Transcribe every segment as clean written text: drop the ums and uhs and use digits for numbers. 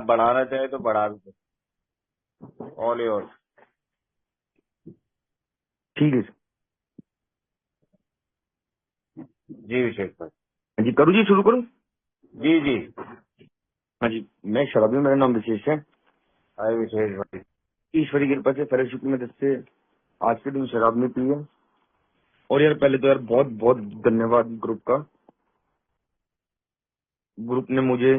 बढ़ाना चाहे तो बढ़ा भी सकते, ऑल योर। ठीक है सर। जी विशेष भाई। हाँ जी, करूँ जी, शुरू करूँ? जी जी। हाँ जी, मैं शराबी, मेरा नाम विशेष है। हाय विशेष भाई। ईश्वरी कृपा से, फेलोशिप की मदद से आज के दिन शराब नहीं पी है। और यार पहले तो यार बहुत बहुत धन्यवाद ग्रुप का। ग्रुप ने मुझे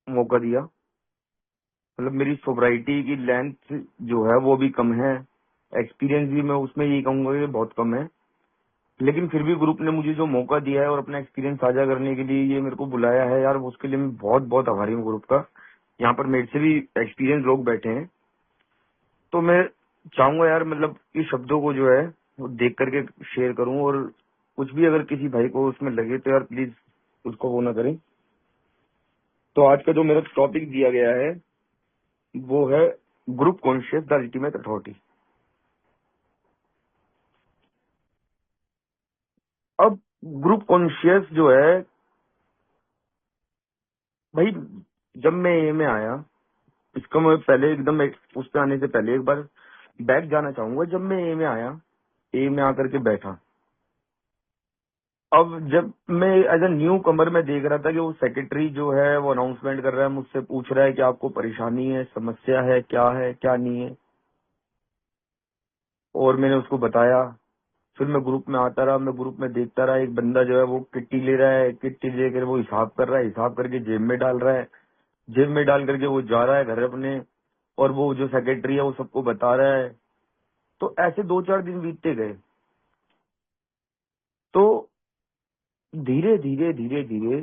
मौका दिया। मतलब मेरी सोब्राइटी की लेंथ जो है वो भी कम है, एक्सपीरियंस भी मैं उसमें यही कहूंगा कि बहुत कम है। लेकिन फिर भी ग्रुप ने मुझे जो मौका दिया है और अपना एक्सपीरियंस साझा करने के लिए ये मेरे को बुलाया है यार, उसके लिए मैं बहुत बहुत आभारी हूँ ग्रुप का। यहाँ पर मेरे से भी एक्सपीरियंस लोग बैठे हैं, तो मैं चाहूंगा यार मतलब इस शब्दों को जो है वो देख करके शेयर करूं। और कुछ भी अगर किसी भाई को उसमें लगे तो यार प्लीज उसको वो ना करें। तो आज का जो मेरा टॉपिक दिया गया है वो है group conscious the ultimate authority. अब ग्रुप कॉन्शियस जो है भाई, जब मैं ए में आया, इसका मैं पहले एकदम उस पे आने से पहले एक बार बैक जाना चाहूंगा। जब मैं ए में आया, ए में आकर के बैठा, अब जब मैं एज अ न्यू कमर में देख रहा था कि वो सेक्रेटरी जो है वो अनाउंसमेंट कर रहा है, मुझसे पूछ रहा है कि आपको परेशानी है, समस्या है क्या नहीं है। और मैंने उसको बताया। फिर मैं ग्रुप में आता रहा, मैं ग्रुप में देखता रहा, एक बंदा जो है वो किट्टी ले रहा है, किट्टी लेकर वो हिसाब कर रहा है, हिसाब करके जेब में डाल रहा है, जेब में डाल करके वो जा रहा है घर अपने, और वो जो सेक्रेटरी है वो सबको बता रहा है। तो ऐसे 2-4 दिन बीतते गए। तो धीरे धीरे धीरे धीरे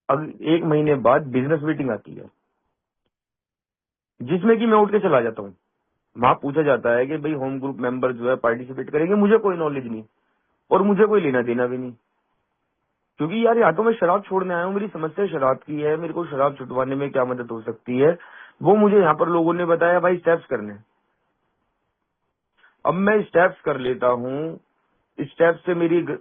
अब 1 महीने बाद बिजनेस मीटिंग आती है, जिसमें कि मैं उठ के चला जाता हूँ। वहां पूछा जाता है कि भाई होम ग्रुप मेंबर जो है पार्टिसिपेट करेंगे। मुझे कोई नॉलेज नहीं और मुझे कोई लेना देना भी नहीं, क्योंकि यार या तो मैं शराब छोड़ने आया हूँ, मेरी समस्या शराब की है, मेरे को शराब छुटवाने में क्या मदद हो सकती है वो मुझे यहाँ पर लोगों ने बताया भाई स्टेप्स करने। अब मैं स्टेप्स कर लेता हूँ। स्टेप्स से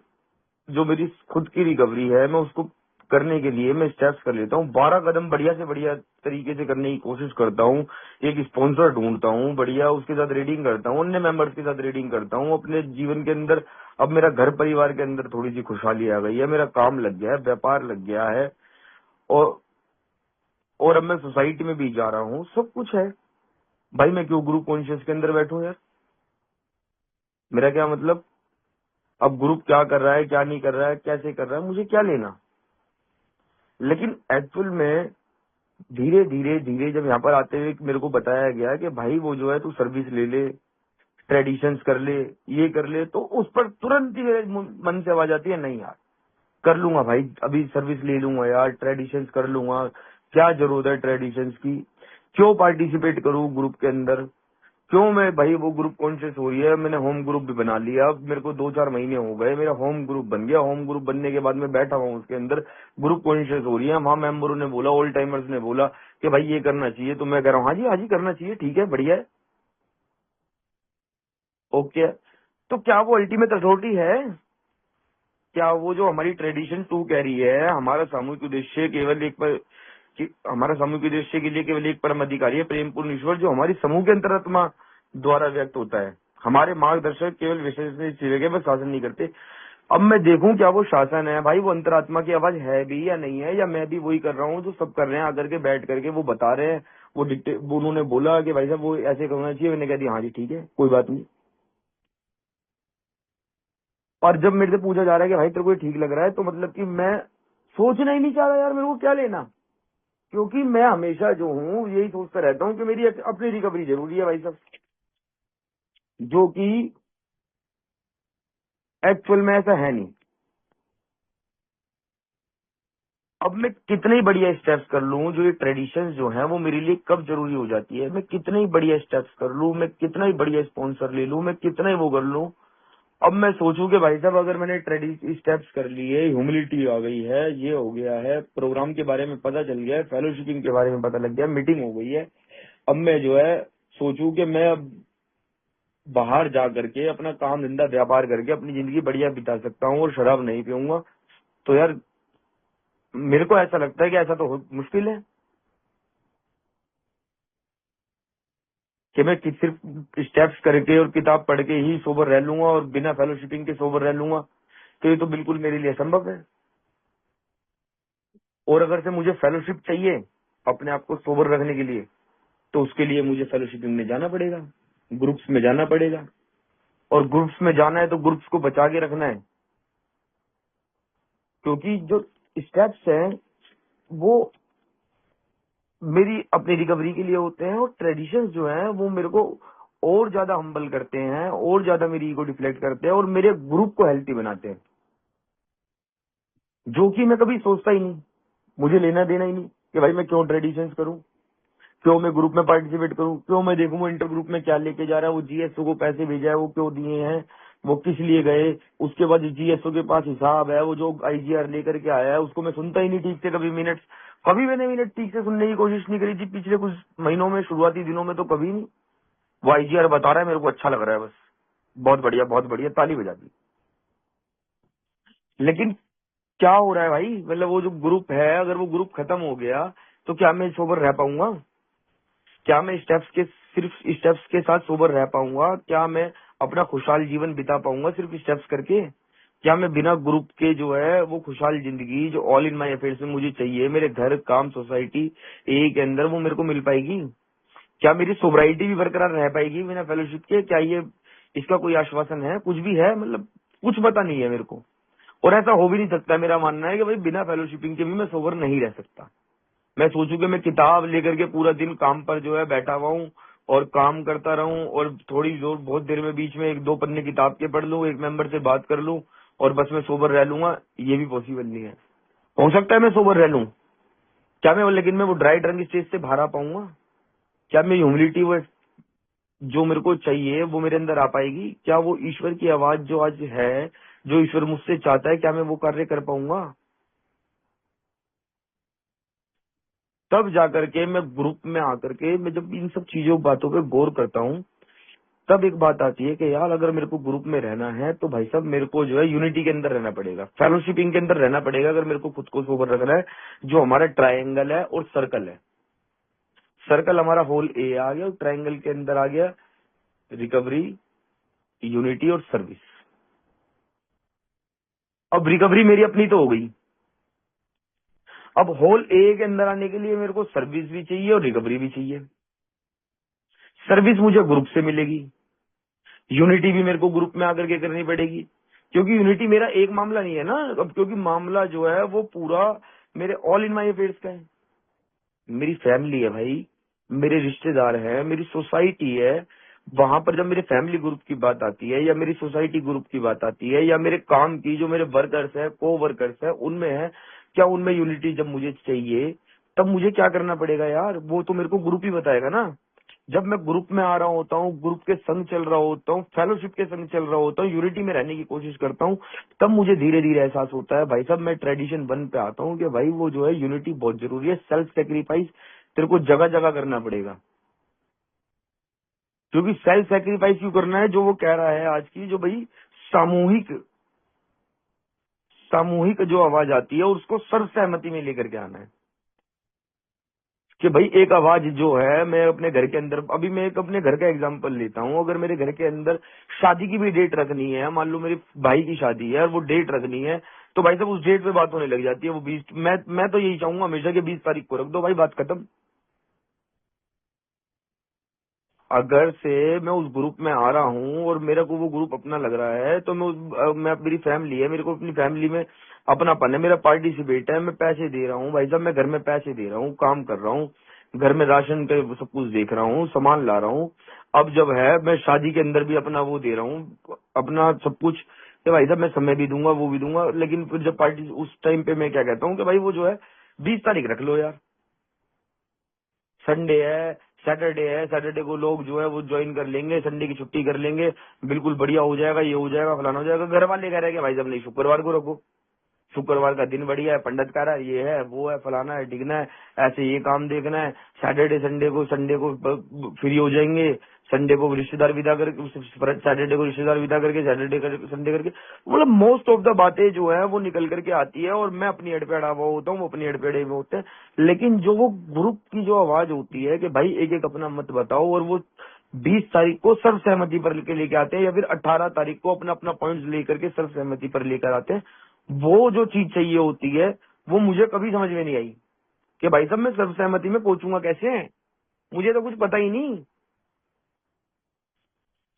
जो मेरी खुद की रिकवरी है मैं उसको करने के लिए मैं स्टेप्स कर लेता हूँ। 12 कदम बढ़िया से बढ़िया तरीके से करने की कोशिश करता हूँ। एक स्पॉन्सर ढूंढता हूँ बढ़िया, उसके साथ रीडिंग करता हूँ, अन्य मेंबर्स के साथ रीडिंग करता हूँ। अपने जीवन के अंदर अब मेरा घर परिवार के अंदर थोड़ी सी खुशहाली आ गई है, मेरा काम लग गया है, व्यापार लग गया है। और अब मैं सोसाइटी में भी जा रहा हूँ, सब कुछ है। भाई मैं क्यों ग्रुप कॉन्शियस के अंदर बैठूं यार? मेरा क्या मतलब? अब ग्रुप क्या कर रहा है, क्या नहीं कर रहा है, कैसे कर रहा है, मुझे क्या लेना। लेकिन एक्चुअल में धीरे धीरे धीरे जब यहाँ पर आते हुए मेरे को बताया गया कि भाई वो जो है तू सर्विस ले ले, ट्रेडिशंस कर ले, ये कर ले, तो उस पर तुरंत ही मेरे मन से आवाज आती है नहीं यार, कर लूंगा भाई, अभी सर्विस ले लूंगा यार, ट्रेडिशंस कर लूंगा, क्या जरूरत है ट्रेडिशंस की, क्यों पार्टिसिपेट करूं ग्रुप के अंदर, क्यों मैं भाई वो ग्रुप कॉन्शियस हो रही है। मैंने होम ग्रुप भी बना लिया, अब मेरे को 2-4 महीने हो गए, मेरा होम ग्रुप बन गया। होम ग्रुप बनने के बाद मैं बैठा हुआ हूँ उसके अंदर, ग्रुप कॉन्शियस हो रही है। वहाँ मेंबरों ने बोला, ओल्ड टाइमर्स ने बोला कि भाई ये करना चाहिए, तो मैं कह रहा हूँ हाँ जी करना चाहिए, ठीक है, बढ़िया है, ओके। तो क्या वो अल्टीमेट अथॉरिटी है? क्या वो जो हमारी ट्रेडिशन 2 कह रही है, हमारा सामूहिक उद्देश्य केवल एक पर हमारा सामूहिक उद्देश्य के लिए केवल एक परम अधिकारी है, प्रेम पूर्ण ईश्वर, जो हमारी समूह के अंतरात्मा द्वारा व्यक्त होता है। हमारे मार्गदर्शक केवल विशेष जगह पर शासन नहीं करते। अब मैं देखूं क्या वो शासन है भाई, वो अंतरात्मा की आवाज है भी या नहीं है, या मैं भी वही कर रहा हूँ जो सब कर रहे हैं, आकर के बैठ करके वो बता रहे हैं। वो उन्होंने बोला कि भाई साहब वो ऐसे करना चाहिए, मैंने कह दिया हाँ जी ठीक है, कोई बात नहीं। और जब मेरे से पूछा जा रहा है कि भाई तेरे को ये ठीक लग रहा है, तो मतलब कि मैं सोचना ही नहीं चाह रहा यार, मेरे को क्या लेना। क्योंकि मैं हमेशा जो हूँ यही सोचता रहता हूँ कि मेरी अपनी रिकवरी जरूरी है भाई साहब, जो कि एक्चुअल में ऐसा है नहीं। अब मैं कितने ही बढ़िया स्टेप्स कर लूं, जो ये ट्रेडिशंस जो हैं वो मेरे लिए कब जरूरी हो जाती है, मैं कितने ही बढ़िया स्टेप्स कर लूं, मैं कितना ही बढ़िया स्पॉन्सर ले लूं, मैं कितना ही वो कर लूं। अब मैं सोचूं कि भाई साहब अगर मैंने स्टेप्स कर लिए, ह्यूमिलिटी आ गई है, ये हो गया है, प्रोग्राम के बारे में पता चल गया है, फेलोशिपिंग के बारे में पता लग गया, मीटिंग हो गई है, अब मैं जो है सोचूं कि मैं अब बाहर जा करके अपना काम धंधा व्यापार करके अपनी जिंदगी बढ़िया बिता सकता हूँ और शराब नहीं पीऊंगा, तो यार मेरे को ऐसा लगता है कि ऐसा तो मुश्किल है कि मैं सिर्फ स्टेप्स करके और किताब पढ़ के ही सोबर रह लूंगा और बिना फेलोशिपिंग के सोबर रह लूंगा, तो ये तो बिल्कुल मेरे लिए असंभव है। और अगर से मुझे फेलोशिप चाहिए अपने आप को सोबर रखने के लिए, तो उसके लिए मुझे फेलोशिपिंग में जाना पड़ेगा, ग्रुप्स में जाना पड़ेगा। और ग्रुप्स में जाना है तो ग्रुप्स को बचा के रखना है, क्योंकि जो स्टेप्स हैं वो मेरी अपनी रिकवरी के लिए होते हैं, और ट्रेडिशंस जो हैं वो मेरे को और ज्यादा हम्बल करते हैं, और ज्यादा मेरी ईगो डिफ्लेक्ट करते हैं, और मेरे ग्रुप को हेल्थी बनाते हैं, जो कि मैं कभी सोचता ही नहीं। मुझे लेना देना ही नहीं कि भाई मैं क्यों ट्रेडिशंस करूं, क्यों मैं ग्रुप में पार्टिसिपेट करूं, क्यों मैं देखूं वो इंटर ग्रुप में क्या लेके जा रहा है, वो जीएसओ को पैसे भेजा है वो क्यों दिए हैं, वो किस लिए गए, उसके बाद जीएसओ के पास हिसाब है, वो जो आईजीआर लेकर के आया है उसको मैं सुनता ही नहीं ठीक से। कभी मैंने मिनट ठीक से सुनने की कोशिश नहीं करी थी पिछले कुछ महीनों में, शुरुआती दिनों में तो कभी नहीं। वो आईजीआर बता रहा है, मेरे को अच्छा लग रहा है, बस बहुत बढ़िया ताली बजा दी। लेकिन क्या हो रहा है भाई, मतलब वो जो ग्रुप है, अगर वो ग्रुप खत्म हो गया तो क्या मैं सोबर रह पाऊंगा? क्या मैं सिर्फ स्टेप्स के साथ सोबर रह पाऊंगा? क्या मैं अपना खुशहाल जीवन बिता पाऊंगा सिर्फ स्टेप्स करके? क्या मैं बिना ग्रुप के जो है वो खुशहाल जिंदगी जो ऑल इन माई अफेयर्स में मुझे चाहिए, मेरे घर काम सोसाइटी ए के अंदर, वो मेरे को मिल पाएगी? क्या मेरी सोबराइटी भी बरकरार रह पाएगी बिना फेलोशिप के? क्या ये इसका कोई आश्वासन है? कुछ भी है? मतलब कुछ पता नहीं है मेरे को। और ऐसा हो भी नहीं सकता। मेरा मानना है कि भाई बिना फेलोशिपिंग के भी मैं सोबर नहीं रह सकता। मैं सोचूं कि मैं किताब लेकर के पूरा दिन काम पर जो है बैठा हुआ हूँ और काम करता रहूं, और थोड़ी जोर बहुत देर में बीच में एक दो पन्ने किताब के पढ़ लूं, एक मेंबर से बात कर लूं और बस मैं सोबर रह लूंगा, ये भी पॉसिबल नहीं है। हो सकता है मैं सोबर रह लूं, क्या मैं लेकिन मैं वो ड्राई ड्रंक स्टेज से बाहर आ पाऊंगा? क्या मैं ह्यूमिलिटी वो जो मेरे को चाहिए वो मेरे अंदर आ पाएगी? क्या वो ईश्वर की आवाज जो आज है, जो ईश्वर मुझसे चाहता है, क्या मैं वो कार्य कर पाऊंगा? तब जाकर के मैं ग्रुप में आकर के मैं जब इन सब चीजों बातों पे गौर करता हूँ, तब एक बात आती है कि यार अगर मेरे को ग्रुप में रहना है तो भाई साहब मेरे को जो है यूनिटी के अंदर रहना पड़ेगा, फेलोशिपिंग के अंदर रहना पड़ेगा। अगर मेरे को खुद को सोबर रखना है, जो हमारा ट्रायंगल है और सर्कल है, सर्कल हमारा होल ए आ गया और ट्रायंगल के अंदर आ गया रिकवरी, यूनिटी और सर्विस। अब रिकवरी मेरी अपनी तो हो गई, अब होल ए के अंदर आने के लिए मेरे को सर्विस भी चाहिए और रिकवरी भी चाहिए। सर्विस मुझे ग्रुप से मिलेगी, यूनिटी भी मेरे को ग्रुप में आकर के करनी पड़ेगी, क्योंकि यूनिटी मेरा एक मामला नहीं है ना अब, क्योंकि मामला जो है वो पूरा मेरे ऑल इन माई अफेयर्स का है। मेरी फैमिली है भाई, मेरे रिश्तेदार है, मेरी सोसाइटी है। वहां पर जब मेरे फैमिली ग्रुप की बात आती है या मेरी सोसाइटी ग्रुप की बात आती है या मेरे काम की जो मेरे वर्कर्स है, को वर्कर्स है, उनमें है, क्या उनमें यूनिटी जब मुझे चाहिए तब मुझे क्या करना पड़ेगा यार? वो तो मेरे को ग्रुप ही बताएगा ना। जब मैं ग्रुप में आ रहा होता हूँ, ग्रुप के संग चल रहा होता हूँ, फेलोशिप के संग चल रहा होता हूँ, यूनिटी में रहने की कोशिश करता हूँ, तब मुझे धीरे धीरे एहसास होता है भाई साहब मैं ट्रेडिशन 1 पे आता हूँ कि भाई वो जो है यूनिटी बहुत जरूरी है। सेल्फ सेक्रीफाइस तेरे को जगह जगह करना पड़ेगा, क्योंकि सेल्फ सेक्रीफाइस क्यों करना है? जो वो कह रहा है आज की जो भाई सामूहिक सामूहिक जो आवाज आती है उसको सर्व सहमति में लेकर के आना है। कि भाई एक आवाज जो है, मैं अपने घर के अंदर, अभी मैं एक अपने घर का एग्जांपल लेता हूँ, अगर मेरे घर के अंदर शादी की भी डेट रखनी है, मान लो मेरे भाई की शादी है और वो डेट रखनी है, तो भाई साहब उस डेट पे बात होने लग जाती है। वो 20, मैं तो यही चाहूंगा हमेशा कि 20 तारीख को रख दो भाई, बात खत्म। अगर से मैं उस ग्रुप में आ रहा हूँ और मेरे को वो ग्रुप अपना लग रहा है, तो मैं मेरी फैमिली है, मेरे को अपनी फैमिली में अपनापन है, मेरा पार्टिसिपेट है, मैं पैसे दे रहा हूँ भाई साहब, मैं घर में पैसे दे रहा हूँ, काम कर रहा हूँ, घर में राशन पे सब कुछ देख रहा हूँ, सामान ला रहा हूँ। अब जब है मैं शादी के अंदर भी अपना वो दे रहा हूँ, अपना सब कुछ, कि भाई साहब मैं समय भी दूंगा, वो भी दूंगा। लेकिन फिर जब पार्टी उस टाइम पे मैं क्या कहता हूँ कि भाई वो जो है 20 तारीख रख लो यार, संडे है, सैटरडे है, सैटरडे को लोग जो है वो ज्वाइन कर लेंगे, संडे की छुट्टी कर लेंगे, बिल्कुल बढ़िया हो जाएगा, ये हो जाएगा, फलाना हो जाएगा। घर वाले कह रहे हैं कि भाई साहब नहीं, शुक्रवार को रखो। शुक्रवार का दिन बढ़िया है, पंडित कह रहा है ये है वो है फलाना है ढिकना है, ऐसे ये काम देखना है, सैटरडे संडे को फ्री हो जाएंगे, संडे को रिश्तेदार विदा करके, सैटरडे को रिश्तेदार विदा करके, सैटरडे संडे करके, मतलब मोस्ट ऑफ द बातें जो है वो निकल करके आती है और मैं अपनी एड पे अड़ा हुआ होता हूँ, वो अपनी एड पे अड़े हुए होते हैं। लेकिन जो वो ग्रुप की जो आवाज होती है कि भाई एक एक अपना मत बताओ, और वो 20 तारीख को सर्वसहमति पर लेके आते हैं, या फिर 18 तारीख को अपना अपना पॉइंट्स लेकर के सर्वसहमति पर लेकर आते हैं, वो जो चीज चाहिए होती है वो मुझे कभी समझ में नहीं आई कि भाई साहब मैं सर्वसहमति में पहुंचूंगा कैसे, मुझे तो कुछ पता ही नहीं।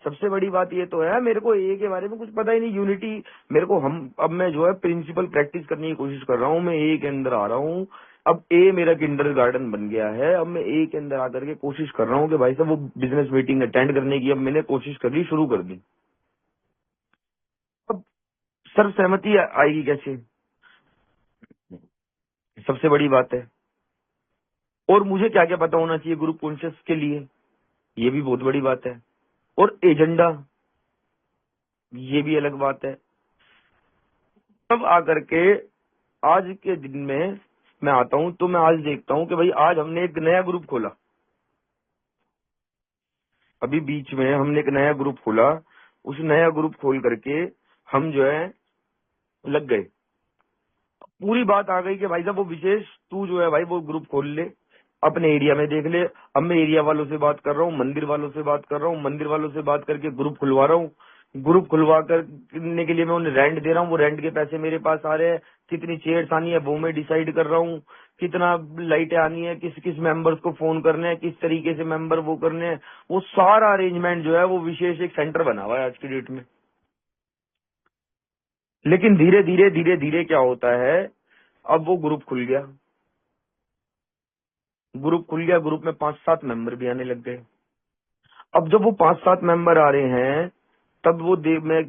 सबसे बड़ी बात ये तो है मेरे को ए के बारे में कुछ पता ही नहीं, यूनिटी मेरे को हम अब मैं जो है प्रिंसिपल प्रैक्टिस करने की कोशिश कर रहा हूँ, मैं ए के अंदर आ रहा हूँ, अब ए मेरा किंडर गार्डन बन गया है, अब मैं ए के अंदर आकर के कोशिश कर रहा हूँ कि भाई साहब वो बिजनेस मीटिंग अटेंड करने की अब मैंने कोशिश कर ली, शुरू कर दी। अब सर्वसहमति आएगी कैसे, सबसे बड़ी बात है। और मुझे क्या क्या पता होना चाहिए ग्रुप कॉन्शियस के लिए, ये भी बहुत बड़ी बात है। और एजेंडा, ये भी अलग बात है। तब आकर के आज के दिन में मैं आता हूँ तो मैं आज देखता हूँ कि भाई आज हमने एक नया ग्रुप खोला, अभी बीच में हमने एक नया ग्रुप खोला, उस नया ग्रुप खोल करके हम जो है लग गए। पूरी बात आ गई कि भाई साहब वो विशेष तू जो है भाई वो ग्रुप खोल ले, अपने एरिया में देख ले। अब मैं एरिया वालों से बात कर रहा हूँ, मंदिर वालों से बात कर रहा हूँ, मंदिर वालों से बात करके ग्रुप खुलवा रहा हूँ। ग्रुप खुलवा करने के लिए मैं उन्हें रेंट दे रहा हूँ, वो रेंट के पैसे मेरे पास आ रहे हैं, कितनी चेयर्स आनी है वो मैं डिसाइड कर रहा हूँ, कितना लाइटें आनी है, किस किस मेंबर्स को फोन करने हैं, किस तरीके से मेंबर वो करने हैं, वो सारा अरेंजमेंट जो है वो विशेष एक सेंटर बना हुआ है आज की डेट में। लेकिन धीरे धीरे धीरे धीरे क्या होता है, अब वो ग्रुप खुल गया, ग्रुप खुल गया, ग्रुप में 5-7 मेंबर भी आने लग गए। अब जब वो 5-7 मेंबर आ रहे हैं तब वो मैं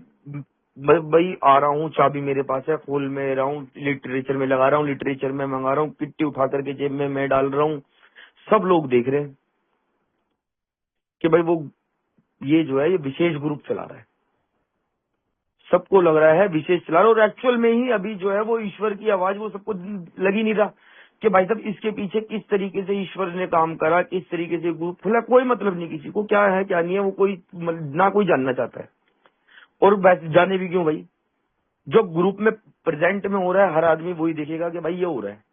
भाई आ रहा हूँ, चाबी मेरे पास है, खोल में रहा हूँ, लिटरेचर में लगा रहा हूँ, लिटरेचर में मंगा रहा हूँ, किट्टी उठा करके जेब में मैं डाल रहा हूँ। सब लोग देख रहे हैं कि भाई वो ये जो है ये विशेष ग्रुप चला रहा है, सबको लग रहा है विशेष चला रहा है। और एक्चुअल में ही अभी जो है वो ईश्वर की आवाज वो सबको लग ही नहीं रहा कि भाई साहब इसके पीछे किस तरीके से ईश्वर ने काम करा, किस तरीके से ग्रुप खुला, कोई मतलब नहीं किसी को, क्या है क्या नहीं है वो कोई ना कोई जानना चाहता है। और वैसे जाने भी क्यों भाई, जो ग्रुप में प्रेजेंट में हो रहा है हर आदमी वही देखेगा कि भाई ये हो रहा है।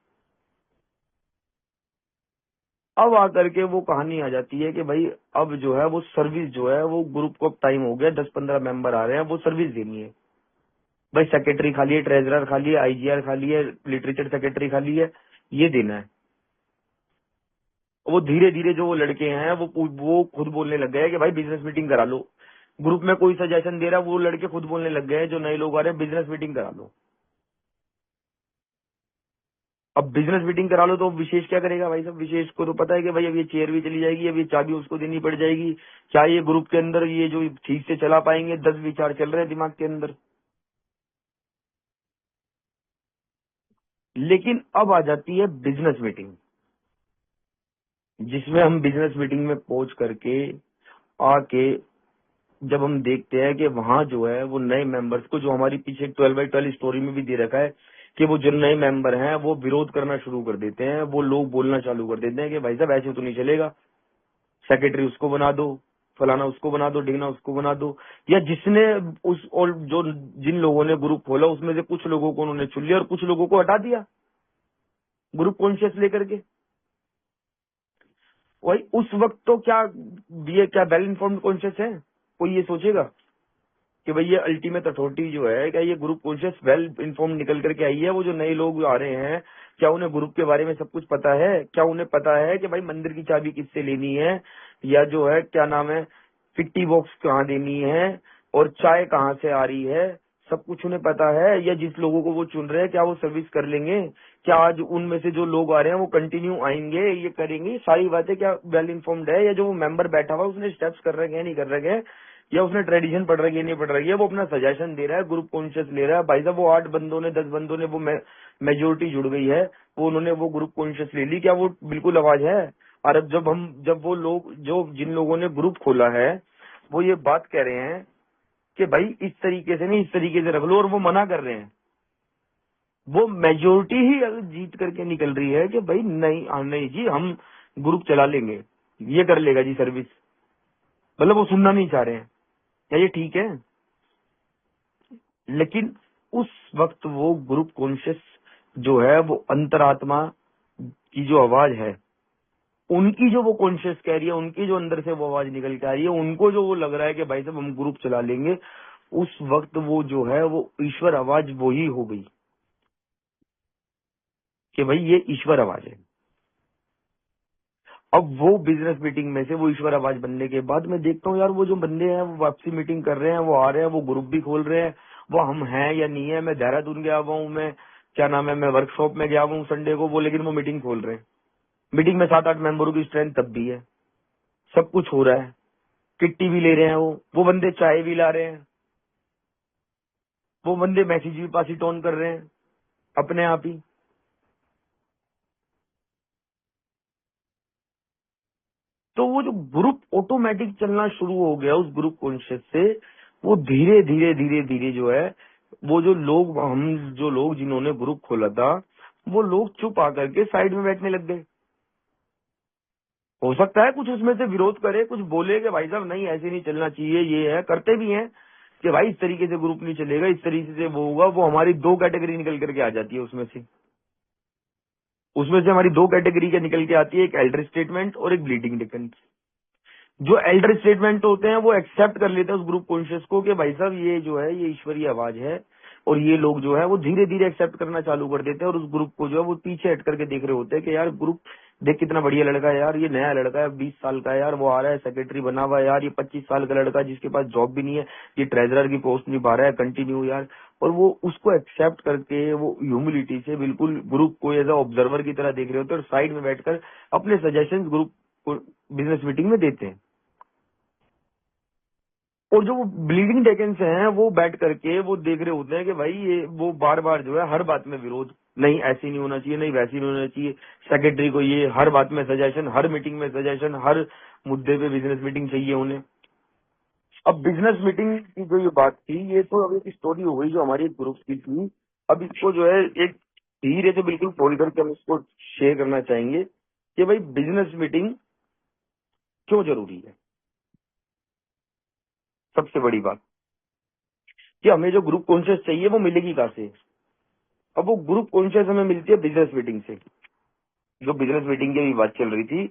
अब आकर के वो कहानी आ जाती है कि भाई अब जो है वो सर्विस जो है वो ग्रुप को टाइम हो गया, 10-15 मेंबर आ रहे हैं, वो सर्विस देनी है भाई, सेक्रेटरी खाली है, ट्रेजरर खाली है, आईजीआर खाली है, लिटरेचर सेक्रेटरी खाली है, ये देना है। वो धीरे धीरे जो वो लड़के हैं वो खुद बोलने लग गए हैं कि भाई बिजनेस मीटिंग करा लो, ग्रुप में कोई सजेशन दे रहा है वो लड़के खुद बोलने लग गए हैं, जो नए लोग आ रहे हैं बिजनेस मीटिंग करा लो। अब बिजनेस मीटिंग करा लो तो विशेष क्या करेगा भाई साहब, विशेष को तो पता है कि भाई अब ये चेयर भी चली जाएगी, अब ये चाबी उसको देनी पड़ जाएगी, क्या ये ग्रुप के अंदर ये जो ठीक से चला पाएंगे, 10 विचार चल रहे हैं दिमाग के अंदर। लेकिन अब आ जाती है बिजनेस मीटिंग, जिसमें हम बिजनेस मीटिंग में पहुंच करके आके जब हम देखते हैं कि वहाँ जो है वो नए मेंबर्स को, जो हमारी पीछे 12x12 स्टोरी में भी दे रखा है कि वो जो नए मेंबर हैं वो विरोध करना शुरू कर देते हैं, वो लोग बोलना चालू कर देते हैं कि भाई साहब ऐसे तो नहीं चलेगा, सेक्रेटरी उसको बना दो, फलाना उसको बना दो, ढिगना उसको बना दो। या जिसने उस और जो जिन लोगों ने ग्रुप खोला उसमें से कुछ लोगों को उन्होंने चुन लिया और कुछ लोगों को हटा दिया ग्रुप कॉन्शियस लेकर के। वही उस वक्त तो क्या ये क्या वेल इन्फॉर्म्ड कॉन्शियस है, कोई ये सोचेगा कि भाई ये अल्टीमेट अथॉरिटी जो है, क्या ये ग्रुप कॉन्शियस वेल इन्फॉर्म निकल करके आई है, वो जो नए लोग आ रहे हैं क्या उन्हें ग्रुप के बारे में सब कुछ पता है, क्या उन्हें पता है कि भाई मंदिर की चाबी किससे लेनी है, या जो है क्या नाम है फिट्टी बॉक्स कहाँ देनी है, और चाय कहाँ से आ रही है, सब कुछ उन्हें पता है। या जिस लोगों को वो चुन रहे हैं क्या वो सर्विस कर लेंगे, क्या आज उनमें से जो लोग आ रहे हैं वो कंटिन्यू आएंगे, ये करेंगे, सारी बातें क्या वेल इन्फॉर्म्ड है। या जो वो मेंबर बैठा हुआ है उसने स्टेप्स कर रखे हैं नहीं कर रखे हैं, या उसने ट्रेडिशन पढ़ रखी है नहीं पढ़ रखी है, वो अपना सजेशन दे रहा है, ग्रुप कॉन्शियस ले रहा है। भाई साहब वो 8 बंदों ने 10 बंदों ने वो मेजोरिटी जुड़ गई है, वो उन्होंने वो ग्रुप कॉन्शियस ले ली, क्या वो बिल्कुल आवाज है। और अब जब वो लोग जो जिन लोगों ने ग्रुप खोला है वो ये बात कह रहे हैं कि भाई इस तरीके से नहीं इस तरीके से रख लो, और वो मना कर रहे हैं वो मेजोरिटी ही अगर जीत करके निकल रही है कि भाई नहीं, नहीं जी हम ग्रुप चला लेंगे, ये कर लेगा जी सर्विस, मतलब वो सुनना नहीं चाह रहे हैं। क्या ये ठीक है? लेकिन उस वक्त वो ग्रुप कॉन्शियस जो है, वो अंतरात्मा की जो आवाज है, उनकी जो वो कॉन्शियस कह रही है, उनकी जो अंदर से वो आवाज निकल के आ रही है, उनको जो वो लग रहा है कि भाई साहब हम ग्रुप चला लेंगे, उस वक्त वो जो है वो ईश्वर आवाज वो ही हो गई कि भाई ये ईश्वर आवाज है। अब वो बिजनेस मीटिंग में से वो ईश्वर आवाज बनने के बाद मैं देखता हूँ यार, वो जो बंदे हैं वो वापसी मीटिंग कर रहे हैं, वो आ रहे हैं, वो ग्रुप भी खोल रहे हैं, वो हम हैं या नहीं है। मैं देहरादून गया हुआ हूँ, मैं क्या नाम है, मैं वर्कशॉप में गया हुआ हूँ संडे को, वो लेकिन वो मीटिंग खोल रहे हैं। मीटिंग में 7-8 मेंबरों की स्ट्रेंथ तब भी है, सब कुछ हो रहा है, किट्टी भी ले रहे हैं, वो बंदे चाय भी ला रहे हैं, वो बंदे मैसेज भी पास इट ऑन कर रहे हैं अपने आप ही। तो वो जो ग्रुप ऑटोमेटिक चलना शुरू हो गया उस ग्रुप कॉन्शियस से, वो धीरे धीरे धीरे धीरे जो है, वो जो लोग, हम जो लोग जिन्होंने ग्रुप खोला था, वो लोग चुप आकर के साइड में बैठने लग गए। हो सकता है कुछ उसमें से विरोध करे, कुछ बोले कि भाई साहब नहीं ऐसे नहीं चलना चाहिए, ये है, करते भी हैं कि भाई इस तरीके से ग्रुप नहीं चलेगा, इस तरीके से वो होगा। वो हमारी दो कैटेगरी निकल करके आ जाती है उसमें से हमारी दो कैटेगरी क्या निकल के आती है, एक एल्डर स्टेटमेंट और एक ब्लीडिंग डिफेंस। जो एल्डर स्टेटमेंट होते हैं वो एक्सेप्ट कर लेते हैं उस ग्रुप कॉन्शियस को कि भाई साहब ये जो है ये ईश्वरीय आवाज है, और ये लोग जो है वो धीरे धीरे एक्सेप्ट करना चालू कर देते हैं, और उस ग्रुप को जो है वो पीछे हट करके देख रहे होते हैं कि यार ग्रुप देख कितना बढ़िया लड़का है यार, ये नया लड़का है, 20 साल का है यार, वो आ रहा है सेक्रेटरी बना हुआ है यार, ये 25 साल का लड़का है जिसके पास जॉब भी नहीं है, ये ट्रेजरर की पोस्ट निभा रहा है कंटिन्यू यार। और वो उसको एक्सेप्ट करके वो ह्यूमिलिटी से बिल्कुल ग्रुप को एज ऑब्जर्वर की तरह देख रहे होते हैं, और साइड में बैठकर अपने सजेशन ग्रुप को बिजनेस मीटिंग में देते हैं। और जो वो ब्लीडिंग डेकेंस हैं वो बैठ करके वो देख रहे होते हैं कि भाई ये वो बार बार जो है हर बात में विरोध, नहीं ऐसी नहीं होना चाहिए, नहीं वैसी नहीं होना चाहिए, सेक्रेटरी को ये हर बात में सजेशन, हर मीटिंग में सजेशन, हर मुद्दे पे बिजनेस मीटिंग चाहिए उन्हें। अब बिजनेस मीटिंग की जो ये बात थी, ये तो अब एक स्टोरी हो गई जो हमारी एक ग्रुप की थी। अब इसको जो है एक धीरे से बिल्कुल खोल करके हम इसको शेयर करना चाहेंगे कि भाई बिजनेस मीटिंग क्यों जरूरी है। सबसे बड़ी बात कि हमें जो ग्रुप कॉन्शियस चाहिए वो मिलेगी कहाँ से। अब वो ग्रुप कॉन्शियस हमें मिलती है बिजनेस मीटिंग से, जो बिजनेस मीटिंग की भी बात चल रही थी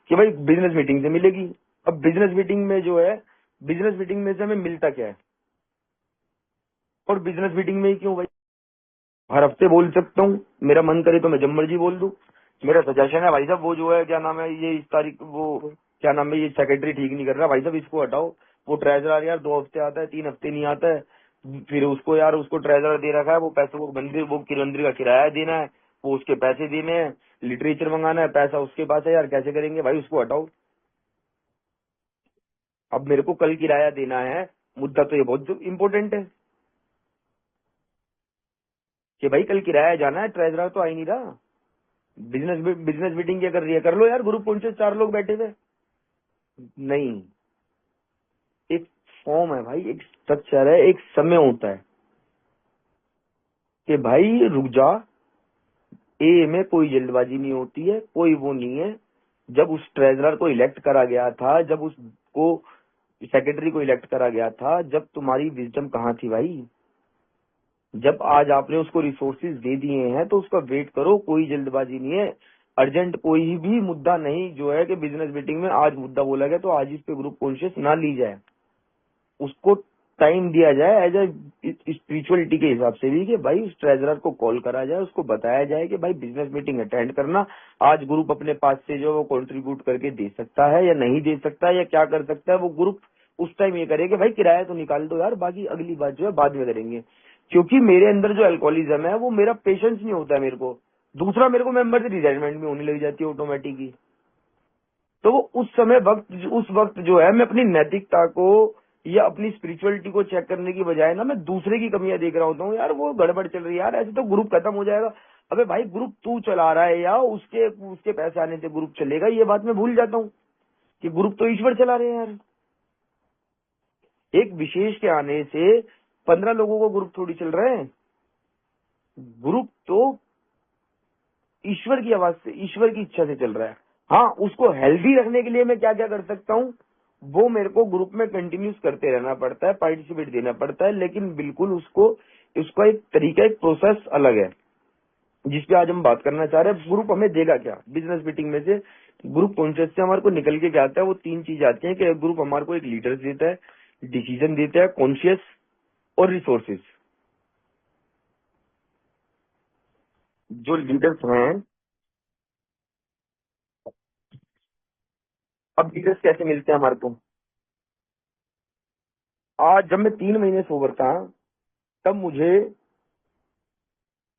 कि भाई बिजनेस मीटिंग से मिलेगी। अब बिजनेस मीटिंग में जो है, बिजनेस मीटिंग में से हमें मिलता क्या है, और बिजनेस मीटिंग में ही क्यों भाई, हर हफ्ते बोल सकता हूँ, मेरा मन करे तो मैं जब मर्जी बोल दूं। मेरा सजेशन है भाई साहब, वो जो है क्या नाम है, ये इस तारीख वो क्या नाम है, ये सेक्रेटरी ठीक नहीं कर रहा भाई साहब, इसको हटाओ। वो ट्रेजरर यार 2 हफ्ते आता है, 3 हफ्ते नहीं आता है, फिर उसको यार उसको ट्रेजरर दे रखा है, वो पैसे वो मंदिर वो मंदिर का किराया देना है, वो उसके पैसे देने हैं, लिटरेचर मंगाना है, पैसा उसके पास है यार, कैसे करेंगे भाई, उसको हटाओ। अब मेरे को कल किराया देना है, मुद्दा तो ये बहुत इम्पोर्टेंट है कि भाई कल किराया जाना है, ट्रेजरर तो आ ही नहीं रहा। बिजनेस मीटिंग क्या कर रही है, कर लो यार, ग्रुप पहुंचे 4 लोग बैठे हुए। नहीं, एक फॉर्म है भाई, एक स्ट्रक्चर है, एक समय होता है कि भाई रुक जा, ए में कोई जल्दबाजी नहीं होती है, कोई वो नहीं है। जब उस ट्रेजरर को इलेक्ट करा गया था, जब उसको सेक्रेटरी को इलेक्ट करा गया था, जब तुम्हारी विजडम कहाँ थी भाई, जब आज आपने उसको रिसोर्सेज दे दिए हैं तो उसका वेट करो, कोई जल्दबाजी नहीं है। अर्जेंट कोई भी मुद्दा नहीं जो है कि बिजनेस मीटिंग में आज मुद्दा बोला गया तो आज इस पे ग्रुप कॉन्शियस ना ली जाए, उसको टाइम दिया जाए एज ए स्पिरिचुअलिटी के हिसाब से भी कि भाई उस ट्रेजरर को कॉल करा जाए, उसको बताया जाए कि भाई बिजनेस मीटिंग अटेंड करना, आज ग्रुप अपने पास से जो वो कंट्रीब्यूट करके दे सकता है या नहीं दे सकता है या क्या कर सकता है, वो ग्रुप उस टाइम ये करे कि भाई किराया तो निकाल दो यार, बाकी अगली बात जो है बाद में करेंगे। क्योंकि मेरे अंदर जो अल्कोहलिज्म है वो मेरा पेशेंस नहीं होता है मेरे को। दूसरा, मेरे को मेंबर से रिजाइनमेंट भी होने लग जाती है ऑटोमेटिकली। तो वो उस वक्त जो है मैं अपनी नैतिकता को या अपनी स्पिरिचुअलिटी को चेक करने की बजाय ना मैं दूसरे की कमियां देख रहा होता हूँ, यार वो गड़बड़ चल रही है यार, ऐसे तो ग्रुप खत्म हो जाएगा। अबे भाई ग्रुप तू चला रहा है या उसके उसके पैसे आने से ग्रुप चलेगा, ये बात मैं भूल जाता हूँ कि ग्रुप तो ईश्वर चला रहे हैं यार। एक विशेष के आने से 15 लोगों को ग्रुप थोड़ी चल रहे हैं। ग्रुप तो ईश्वर की आवाज से, ईश्वर की इच्छा से चल रहा है। हाँ, उसको हेल्दी रखने के लिए मैं क्या क्या कर सकता हूँ, वो मेरे को ग्रुप में कंटिन्यूस करते रहना पड़ता है, पार्टिसिपेट देना पड़ता है, लेकिन बिल्कुल उसको, उसका एक तरीका, एक प्रोसेस अलग है जिसपे आज हम बात करना चाह रहे हैं। ग्रुप हमें देगा क्या? बिजनेस मीटिंग में से ग्रुप कॉन्शियस से हमारे को निकल के क्या आता है, वो 3 चीज आती है कि ग्रुप हमारे को एक लीडर देता है, डिसीजन देता है, कॉन्शियस और रिसोर्सेज। जो लीडर्स हैं, अब लीडर्स कैसे मिलते हैं हमारे को? आज जब मैं 3 महीने सोबर था, तब मुझे